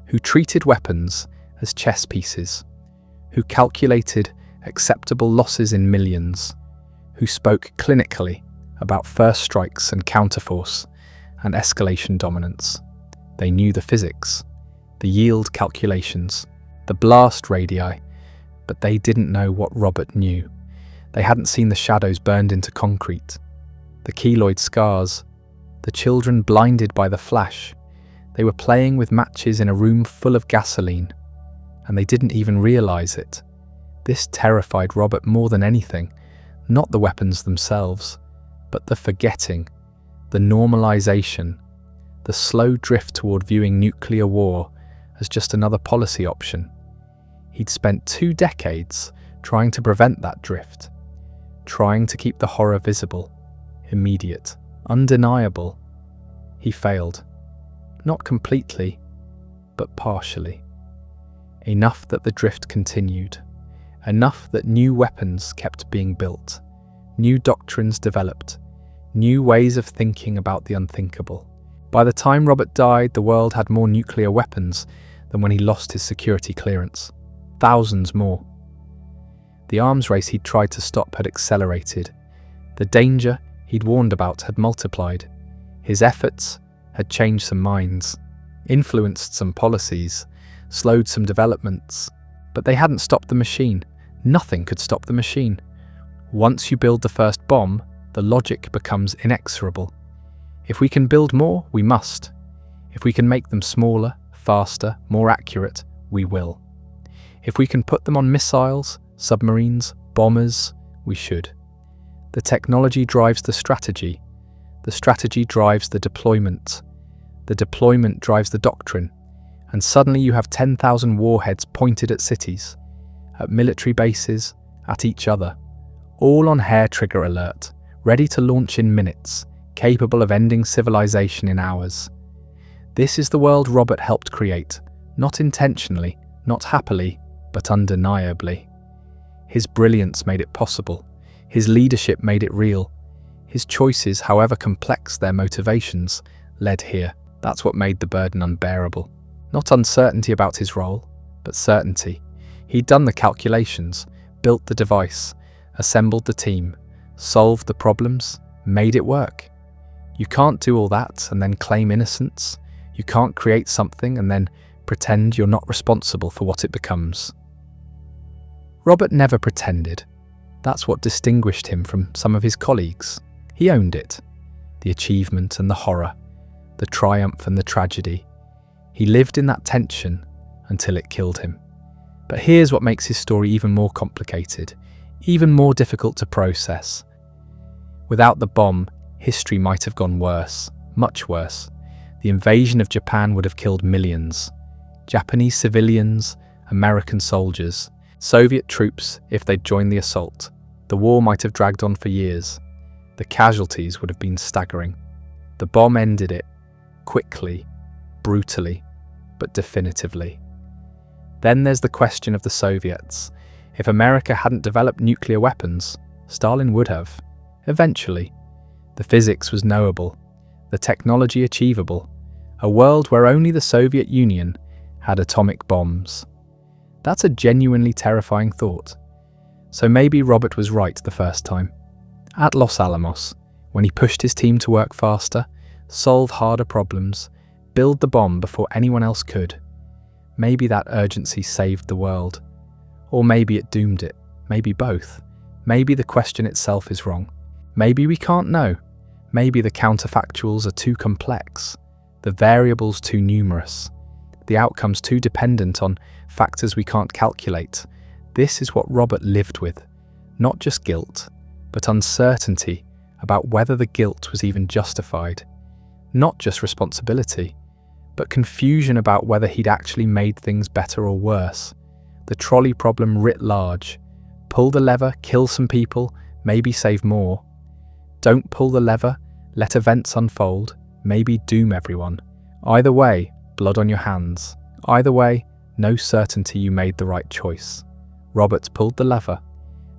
who treated weapons as chess pieces, who calculated acceptable losses in millions, who spoke clinically about first strikes and counterforce and escalation dominance. They knew the physics, the yield calculations, the blast radii, but they didn't know what Robert knew. They hadn't seen the shadows burned into concrete, the keloid scars, the children blinded by the flash. They were playing with matches in a room full of gasoline, and they didn't even realize it. This terrified Robert more than anything, not the weapons themselves, but the forgetting, the normalization, the slow drift toward viewing nuclear war as just another policy option. He'd spent 2 decades trying to prevent that drift, trying to keep the horror visible, immediate, undeniable. He failed. Not completely, but partially. Enough that the drift continued. Enough that new weapons kept being built. New doctrines developed. New ways of thinking about the unthinkable. By the time Robert died, the world had more nuclear weapons than when he lost his security clearance. Thousands more. The arms race he'd tried to stop had accelerated. The danger he'd warned about had multiplied. His efforts had changed some minds, influenced some policies, slowed some developments, but they hadn't stopped the machine. Nothing could stop the machine. Once you build the first bomb, the logic becomes inexorable. If we can build more, we must. If we can make them smaller, faster, more accurate, we will. If we can put them on missiles, submarines, bombers, we should. The technology drives the strategy drives the deployment drives the doctrine, and suddenly you have 10,000 warheads pointed at cities, at military bases, at each other, all on hair trigger alert, ready to launch in minutes, capable of ending civilization in hours. This is the world Robert helped create, not intentionally, not happily, but undeniably. His brilliance made it possible. His leadership made it real. His choices, however complex their motivations, led here. That's what made the burden unbearable. Not uncertainty about his role, but certainty. He'd done the calculations, built the device, assembled the team, solved the problems, made it work. You can't do all that and then claim innocence. You can't create something and then pretend you're not responsible for what it becomes. Robert never pretended. That's what distinguished him from some of his colleagues. He owned it. The achievement and the horror, the triumph and the tragedy. He lived in that tension until it killed him. But here's what makes his story even more complicated, even more difficult to process. Without the bomb, history might have gone worse, much worse. The invasion of Japan would have killed millions. Japanese civilians, American soldiers, Soviet troops if they'd joined the assault. The war might have dragged on for years. The casualties would have been staggering. The bomb ended it, quickly, brutally, but definitively. Then there's the question of the Soviets. If America hadn't developed nuclear weapons, Stalin would have. Eventually. The physics was knowable, the technology achievable, a world where only the Soviet Union had atomic bombs. That's a genuinely terrifying thought. So maybe Robert was right the first time. At Los Alamos, when he pushed his team to work faster, solve harder problems, build the bomb before anyone else could. Maybe that urgency saved the world. Or maybe it doomed it. Maybe both. Maybe the question itself is wrong. Maybe we can't know. Maybe the counterfactuals are too complex, the variables too numerous, the outcomes too dependent on factors we can't calculate. This is what Robert lived with. Not just guilt, but uncertainty about whether the guilt was even justified. Not just responsibility, but confusion about whether he'd actually made things better or worse. The trolley problem writ large. Pull the lever, kill some people, maybe save more. Don't pull the lever, let events unfold, maybe doom everyone. Either way, blood on your hands. Either way, no certainty you made the right choice. Robert pulled the lever,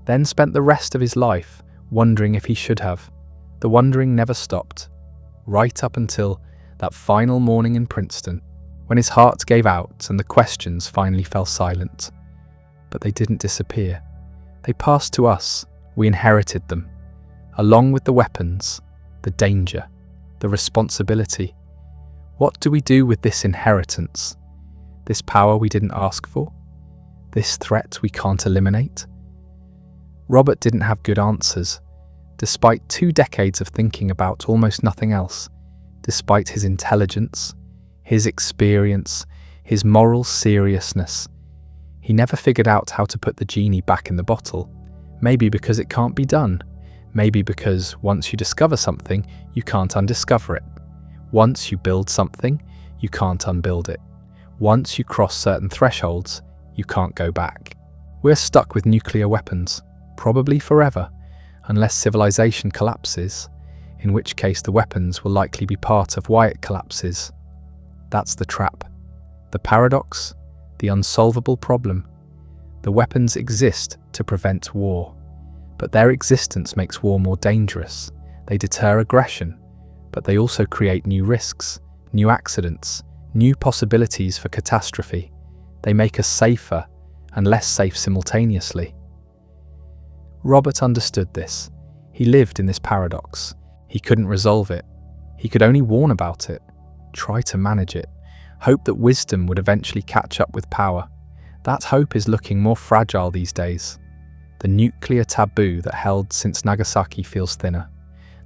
then spent the rest of his life wondering if he should have. The wondering never stopped, right up until that final morning in Princeton, when his heart gave out and the questions finally fell silent. But they didn't disappear. They passed to us. We inherited them. Along with the weapons, the danger, the responsibility. What do we do with this inheritance? This power we didn't ask for? This threat we can't eliminate? Robert didn't have good answers, despite 2 decades of thinking about almost nothing else, despite his intelligence, his experience, his moral seriousness. He never figured out how to put the genie back in the bottle. Maybe because it can't be done. Maybe because once you discover something, you can't undiscover it. Once you build something, you can't unbuild it. Once you cross certain thresholds, you can't go back. We're stuck with nuclear weapons, probably forever, unless civilization collapses. in which case the weapons will likely be part of why it collapses. That's the trap. The paradox, the unsolvable problem. The weapons exist to prevent war, but their existence makes war more dangerous. They deter aggression, but they also create new risks, new accidents, new possibilities for catastrophe. They make us safer and less safe simultaneously. Robert understood this. He lived in this paradox. He couldn't resolve it. He could only warn about it, try to manage it, hope that wisdom would eventually catch up with power. That hope is looking more fragile these days. The nuclear taboo that held since Nagasaki feels thinner.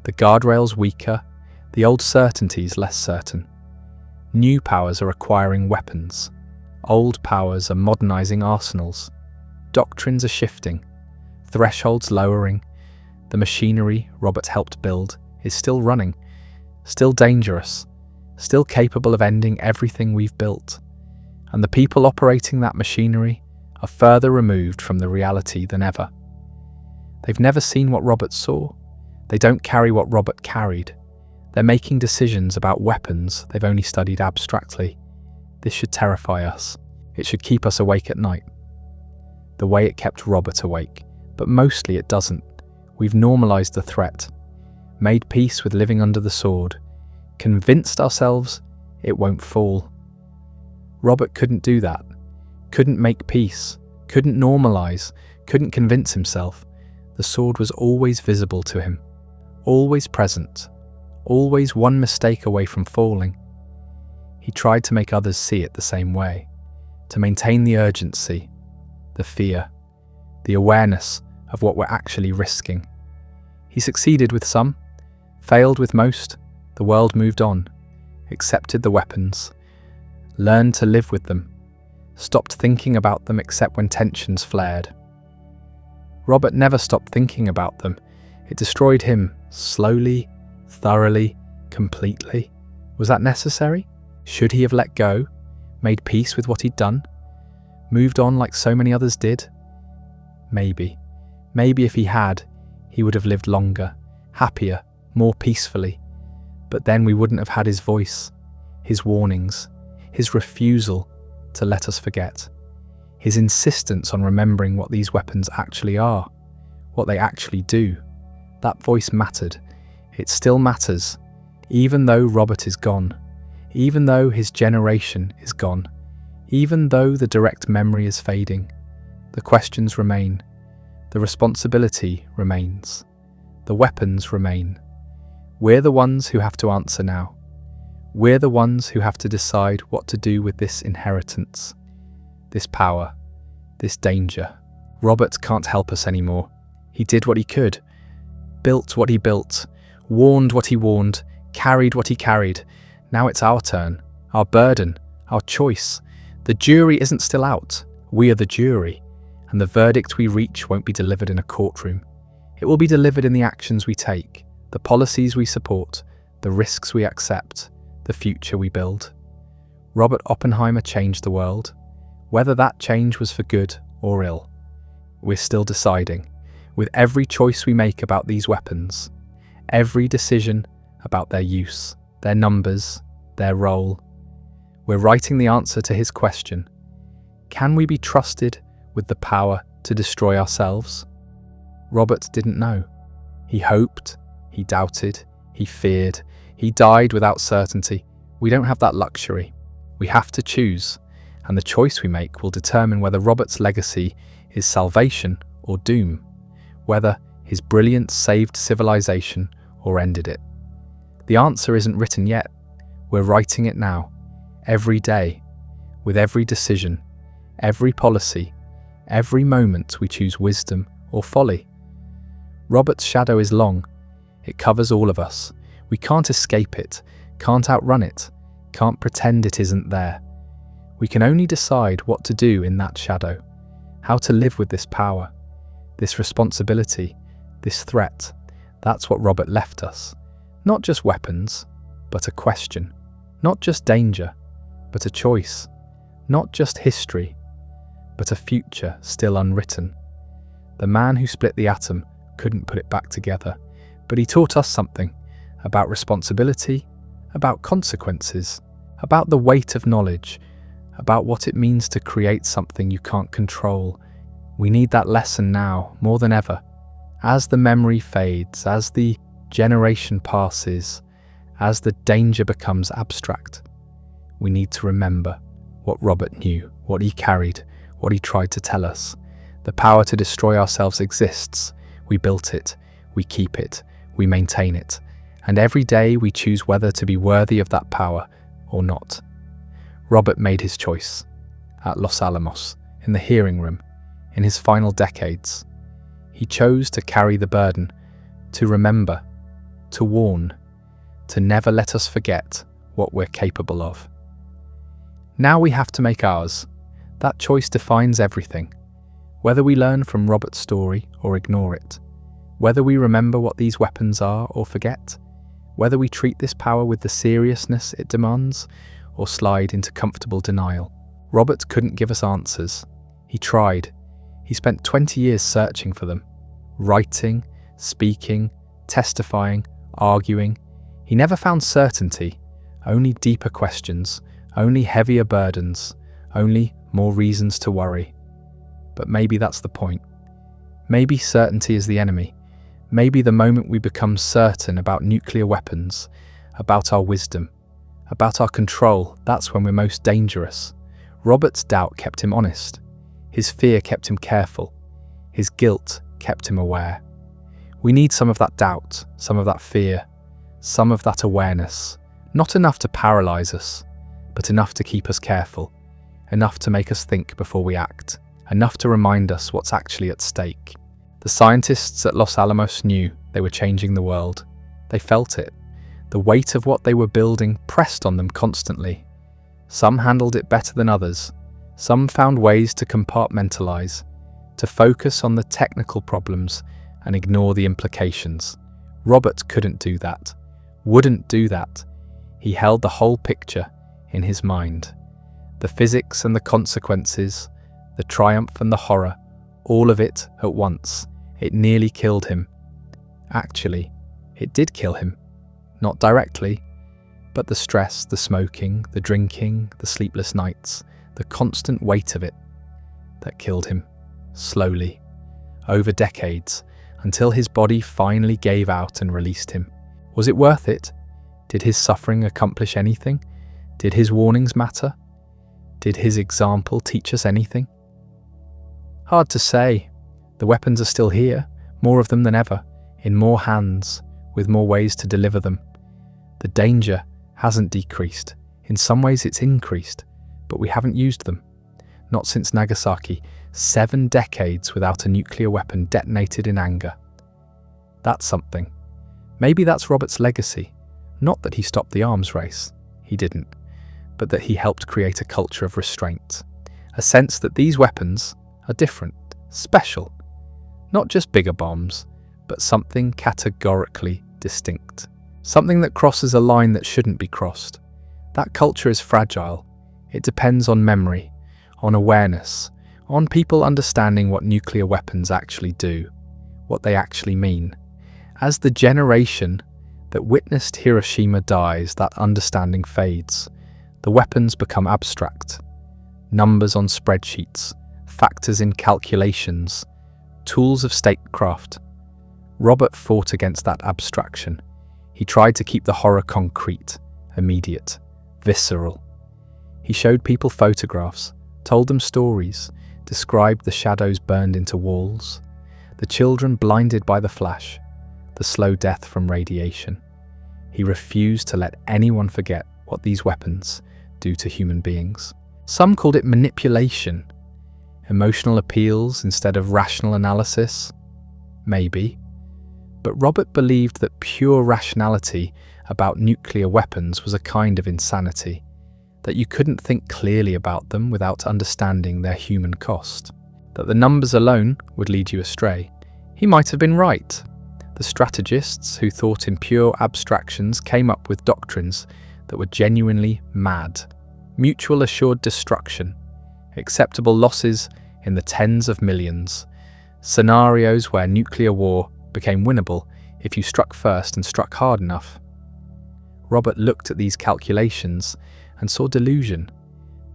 The guardrails weaker, the old certainties less certain. New powers are acquiring weapons. Old powers are modernizing arsenals. Doctrines are shifting. Thresholds lowering. The machinery Robert helped build is still running, still dangerous, still capable of ending everything we've built. And the people operating that machinery are further removed from the reality than ever. They've never seen what Robert saw. They don't carry what Robert carried. They're making decisions about weapons they've only studied abstractly. This should terrify us. It should keep us awake at night. The way it kept Robert awake, but mostly it doesn't. We've normalized the threat, made peace with living under the sword, convinced ourselves it won't fall. Robert couldn't do that, couldn't make peace, couldn't normalize, couldn't convince himself. The sword was always visible to him, always present, always one mistake away from falling. He tried to make others see it the same way, to maintain the urgency, the fear, the awareness of what we're actually risking. He succeeded with some, failed with most. The world moved on, accepted the weapons, learned to live with them, stopped thinking about them except when tensions flared. Robert never stopped thinking about them. It destroyed him, slowly, thoroughly, completely. Was that necessary? Should he have let go, made peace with what he'd done, moved on like so many others did? Maybe. Maybe if he had, he would have lived longer, happier, more peacefully. But then we wouldn't have had his voice, his warnings, his refusal to let us forget, his insistence on remembering what these weapons actually are, what they actually do. That voice mattered. It still matters, even though Robert is gone, even though his generation is gone, even though the direct memory is fading. The questions remain. The responsibility remains. The weapons remain. We're the ones who have to answer now. We're the ones who have to decide what to do with this inheritance, this power, this danger. Robert can't help us anymore. He did what he could, built what he built, warned what he warned, carried what he carried. Now it's our turn, our burden, our choice. The jury isn't still out. We are the jury, and the verdict we reach won't be delivered in a courtroom. It will be delivered in the actions we take, the policies we support, the risks we accept, the future we build. Robert Oppenheimer changed the world. Whether that change was for good or ill, we're still deciding. With every choice we make about these weapons, every decision about their use, their numbers, their role, we're writing the answer to his question. Can we be trusted with the power to destroy ourselves? Robert didn't know. He hoped, he doubted, he feared, he died without certainty. We don't have that luxury. We have to choose, and the choice we make will determine whether Robert's legacy is salvation or doom, whether his brilliance saved civilization or ended it. The answer isn't written yet. We're writing it now, every day, with every decision, every policy, every moment we choose wisdom or folly. Robert's shadow is long. It covers all of us. We can't escape it, can't outrun it, can't pretend it isn't there. We can only decide what to do in that shadow, how to live with this power, this responsibility, this threat. That's what Robert left us. Not just weapons, but a question. Not just danger, but a choice. Not just history, but a future still unwritten. The man who split the atom couldn't put it back together, but he taught us something, about responsibility, about consequences, about the weight of knowledge, about what it means to create something you can't control. We need that lesson now, more than ever. As the memory fades, as the generation passes, as the danger becomes abstract, we need to remember what Robert knew, what he carried, what he tried to tell us. The power to destroy ourselves exists. We built it, we keep it, we maintain it, and every day we choose whether to be worthy of that power or not. Robert made his choice at Los Alamos, in the hearing room, in his final decades. He chose to carry the burden, to remember, to warn, to never let us forget what we're capable of. Now we have to make ours. That choice defines everything. Whether we learn from Robert's story or ignore it, whether we remember what these weapons are or forget, whether we treat this power with the seriousness it demands or slide into comfortable denial. Robert couldn't give us answers. He tried. He spent 20 years searching for them, writing, speaking, testifying, arguing. He never found certainty, only deeper questions, only heavier burdens, only more reasons to worry. But maybe that's the point. Maybe certainty is the enemy. Maybe the moment we become certain about nuclear weapons, about our wisdom, about our control, that's when we're most dangerous. Robert's doubt kept him honest. His fear kept him careful. His guilt kept him aware. We need some of that doubt, some of that fear, some of that awareness. Not enough to paralyze us, but enough to keep us careful, enough to make us think before we act, enough to remind us what's actually at stake. The scientists at Los Alamos knew they were changing the world. They felt it. The weight of what they were building pressed on them constantly. Some handled it better than others. Some found ways to compartmentalize, to focus on the technical problems and ignore the implications. Robert couldn't do that, wouldn't do that. He held the whole picture in his mind. The physics and the consequences, the triumph and the horror, all of it at once. It nearly killed him. Actually, it did kill him. Not directly, but the stress, the smoking, the drinking, the sleepless nights, the constant weight of it, that killed him, slowly, over decades, until his body finally gave out and released him. Was it worth it? Did his suffering accomplish anything? Did his warnings matter? Did his example teach us anything? Hard to say. The weapons are still here, more of them than ever, in more hands, with more ways to deliver them. The danger hasn't decreased. In some ways it's increased, but we haven't used them. Not since Nagasaki, 7 decades without a nuclear weapon detonated in anger. That's something. Maybe that's Robert's legacy. Not that he stopped the arms race. He didn't. But that he helped create a culture of restraint. A sense that these weapons are different, special. Not just bigger bombs, but something categorically distinct. Something that crosses a line that shouldn't be crossed. That culture is fragile. It depends on memory, on awareness, on people understanding what nuclear weapons actually do, what they actually mean. As the generation that witnessed Hiroshima dies, that understanding fades. The weapons become abstract. Numbers on spreadsheets, factors in calculations, tools of statecraft. Robert fought against that abstraction. He tried to keep the horror concrete, immediate, visceral. He showed people photographs, told them stories, described the shadows burned into walls, the children blinded by the flash, the slow death from radiation. He refused to let anyone forget what these weapons do to human beings. Some called it manipulation, emotional appeals instead of rational analysis. Maybe. But Robert believed that pure rationality about nuclear weapons was a kind of insanity, that you couldn't think clearly about them without understanding their human cost, that the numbers alone would lead you astray. He might have been right. The strategists who thought in pure abstractions came up with doctrines that were genuinely mad. Mutual assured destruction, acceptable losses in the tens of millions, scenarios where nuclear war became winnable if you struck first and struck hard enough. Robert looked at these calculations and saw delusion,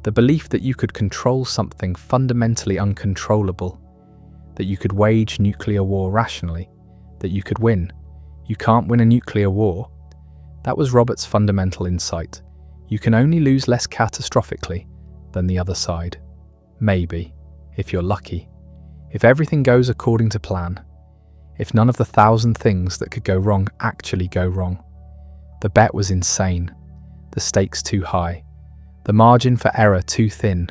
the belief that you could control something fundamentally uncontrollable, that you could wage nuclear war rationally, that you could win. You can't win a nuclear war. That was Robert's fundamental insight. You can only lose less catastrophically than the other side. Maybe, if you're lucky. If everything goes according to plan. If none of the 1,000 things that could go wrong actually go wrong. The bet was insane. The stakes too high. The margin for error too thin.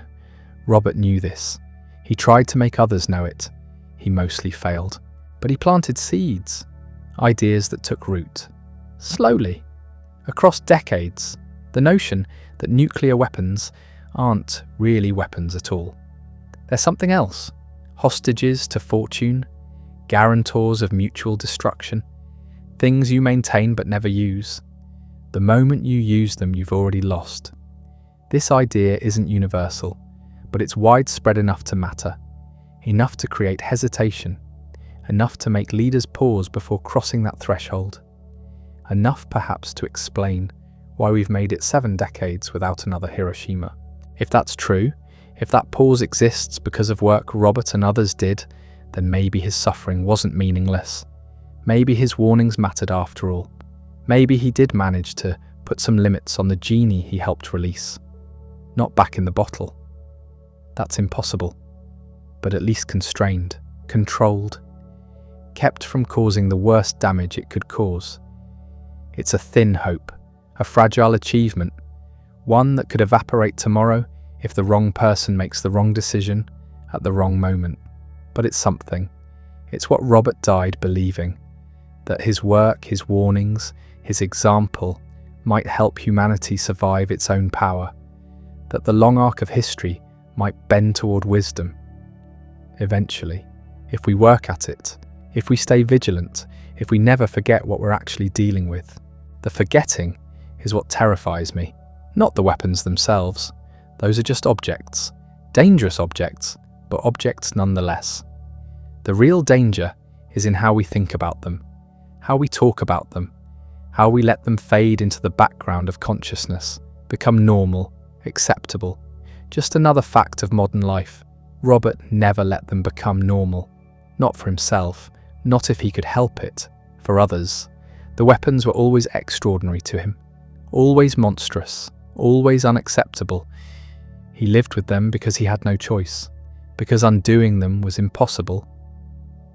Robert knew this. He tried to make others know it. He mostly failed. But he planted seeds. Ideas that took root. Slowly. Across decades. The notion that nuclear weapons aren't really weapons at all. They're something else. Hostages to fortune. Guarantors of mutual destruction. Things you maintain but never use. The moment you use them, you've already lost. This idea isn't universal, but it's widespread enough to matter. Enough to create hesitation. Enough to make leaders pause before crossing that threshold. Enough perhaps to explain why we've made it 7 decades without another Hiroshima. If that's true, if that pause exists because of work Robert and others did, then maybe his suffering wasn't meaningless. Maybe his warnings mattered after all. Maybe he did manage to put some limits on the genie he helped release. Not back in the bottle. That's impossible. But at least constrained, controlled, kept from causing the worst damage it could cause. It's a thin hope, a fragile achievement, one that could evaporate tomorrow if the wrong person makes the wrong decision at the wrong moment. But it's something. It's what Robert died believing, that his work, his warnings, his example might help humanity survive its own power, that the long arc of history might bend toward wisdom. Eventually, if we work at it, if we stay vigilant, if we never forget what we're actually dealing with. The forgetting is what terrifies me, not the weapons themselves. Those are just objects, dangerous objects, but objects nonetheless. The real danger is in how we think about them, how we talk about them, how we let them fade into the background of consciousness, become normal, acceptable, just another fact of modern life. Robert never let them become normal. Not for himself, not if he could help it. For others, the weapons were always extraordinary to him, always monstrous, always unacceptable. He lived with them because he had no choice, because undoing them was impossible.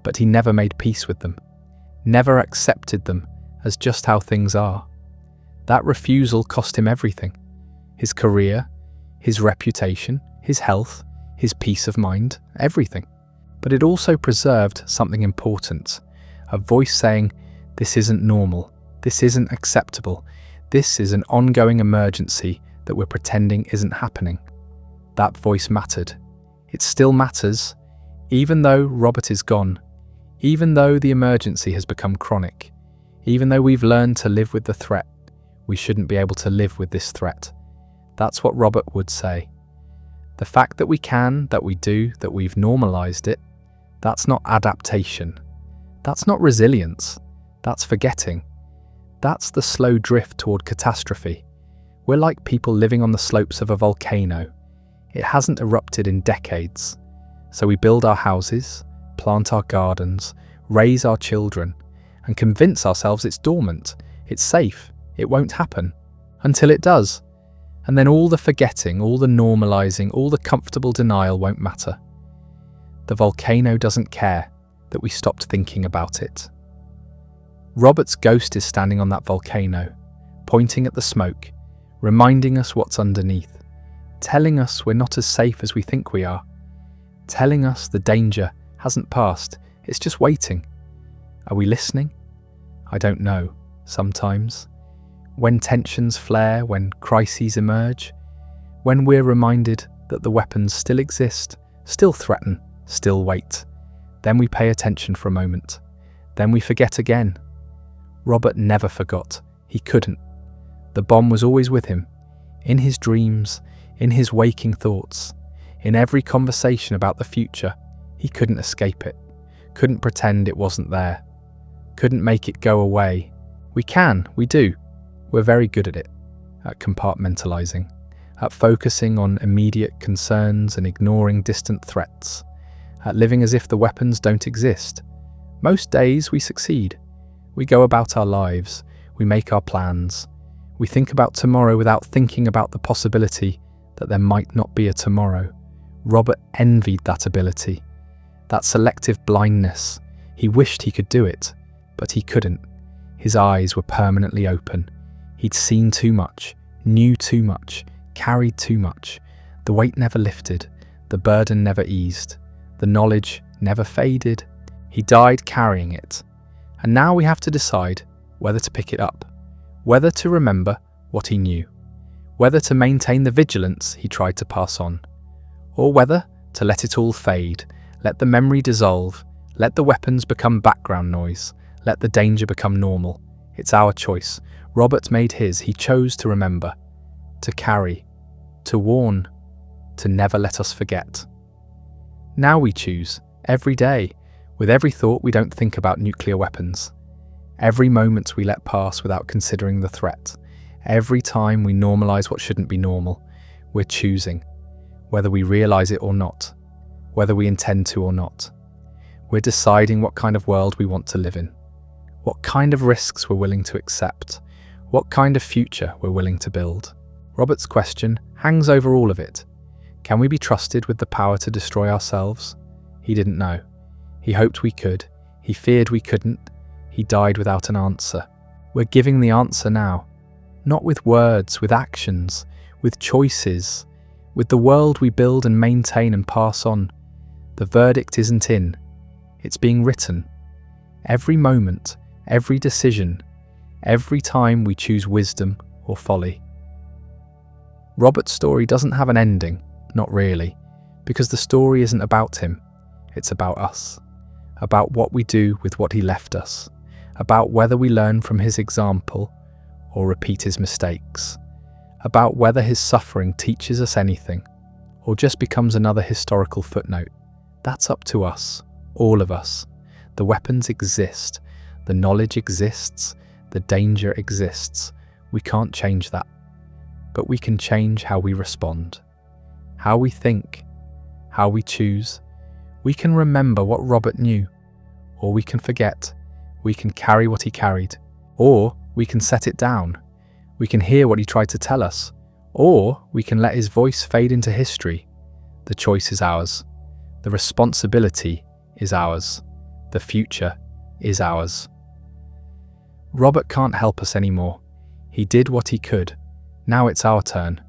But he never made peace with them, never accepted them as just how things are. That refusal cost him everything. His career, his reputation, his health, his peace of mind, everything. But it also preserved something important, a voice saying, this isn't normal, this isn't acceptable, this is an ongoing emergency that we're pretending isn't happening. That voice mattered. It still matters, even though Robert is gone, even though the emergency has become chronic, even though we've learned to live with the threat. We shouldn't be able to live with this threat. That's what Robert would say. The fact that we can, that we do, that we've normalized it, that's not adaptation. That's not resilience. That's forgetting. That's the slow drift toward catastrophe. We're like people living on the slopes of a volcano. It hasn't erupted in decades. So we build our houses, plant our gardens, raise our children, and convince ourselves it's dormant, it's safe, it won't happen, until it does. And then all the forgetting, all the normalizing, all the comfortable denial won't matter. The volcano doesn't care that we stopped thinking about it. Robert's ghost is standing on that volcano, pointing at the smoke, reminding us what's underneath, telling us we're not as safe as we think we are, telling us the danger hasn't passed, it's just waiting. Are we listening? I don't know, sometimes. When tensions flare, when crises emerge, when we're reminded that the weapons still exist, still threaten, still wait, then we pay attention for a moment. Then we forget again. Robert never forgot. He couldn't. The bomb was always with him, in his dreams, in his waking thoughts, in every conversation about the future. He couldn't escape it, couldn't pretend it wasn't there, couldn't make it go away. We can, we do. We're very good at it, at compartmentalizing, at focusing on immediate concerns and ignoring distant threats, at living as if the weapons don't exist. Most days we succeed. We go about our lives, we make our plans, we think about tomorrow without thinking about the possibility that there might not be a tomorrow. Robert envied that ability, that selective blindness. He wished he could do it, but he couldn't. His eyes were permanently open. He'd seen too much, knew too much, carried too much. The weight never lifted, the burden never eased, the knowledge never faded. He died carrying it. And now we have to decide whether to pick it up, whether to remember what he knew, whether to maintain the vigilance he tried to pass on, or whether to let it all fade, let the memory dissolve, let the weapons become background noise, let the danger become normal. It's our choice. Robert made his. He chose to remember, to carry, to warn, to never let us forget. Now we choose, every day, with every thought we don't think about nuclear weapons, every moment we let pass without considering the threat, every time we normalize what shouldn't be normal, we're choosing, whether we realize it or not, whether we intend to or not. We're deciding what kind of world we want to live in, what kind of risks we're willing to accept, what kind of future we're willing to build. Robert's question hangs over all of it. Can we be trusted with the power to destroy ourselves? He didn't know. He hoped we could. He feared we couldn't. He died without an answer. We're giving the answer now. Not with words, with actions, with choices, with the world we build and maintain and pass on. The verdict isn't in. It's being written. Every moment, every decision, every time we choose wisdom or folly. Robert's story doesn't have an ending, not really, because the story isn't about him. It's about us, about what we do with what he left us, about whether we learn from his example or repeat his mistakes, about whether his suffering teaches us anything or just becomes another historical footnote. That's up to us, all of us. The weapons exist, the knowledge exists, the danger exists. We can't change that, but we can change how we respond, how we think, how we choose. We can remember what Robert knew, or we can forget. We can carry what he carried, or we can set it down. We can hear what he tried to tell us, or we can let his voice fade into history. The choice is ours. The responsibility is ours. The future is ours. Robert can't help us anymore. He did what he could. Now it's our turn.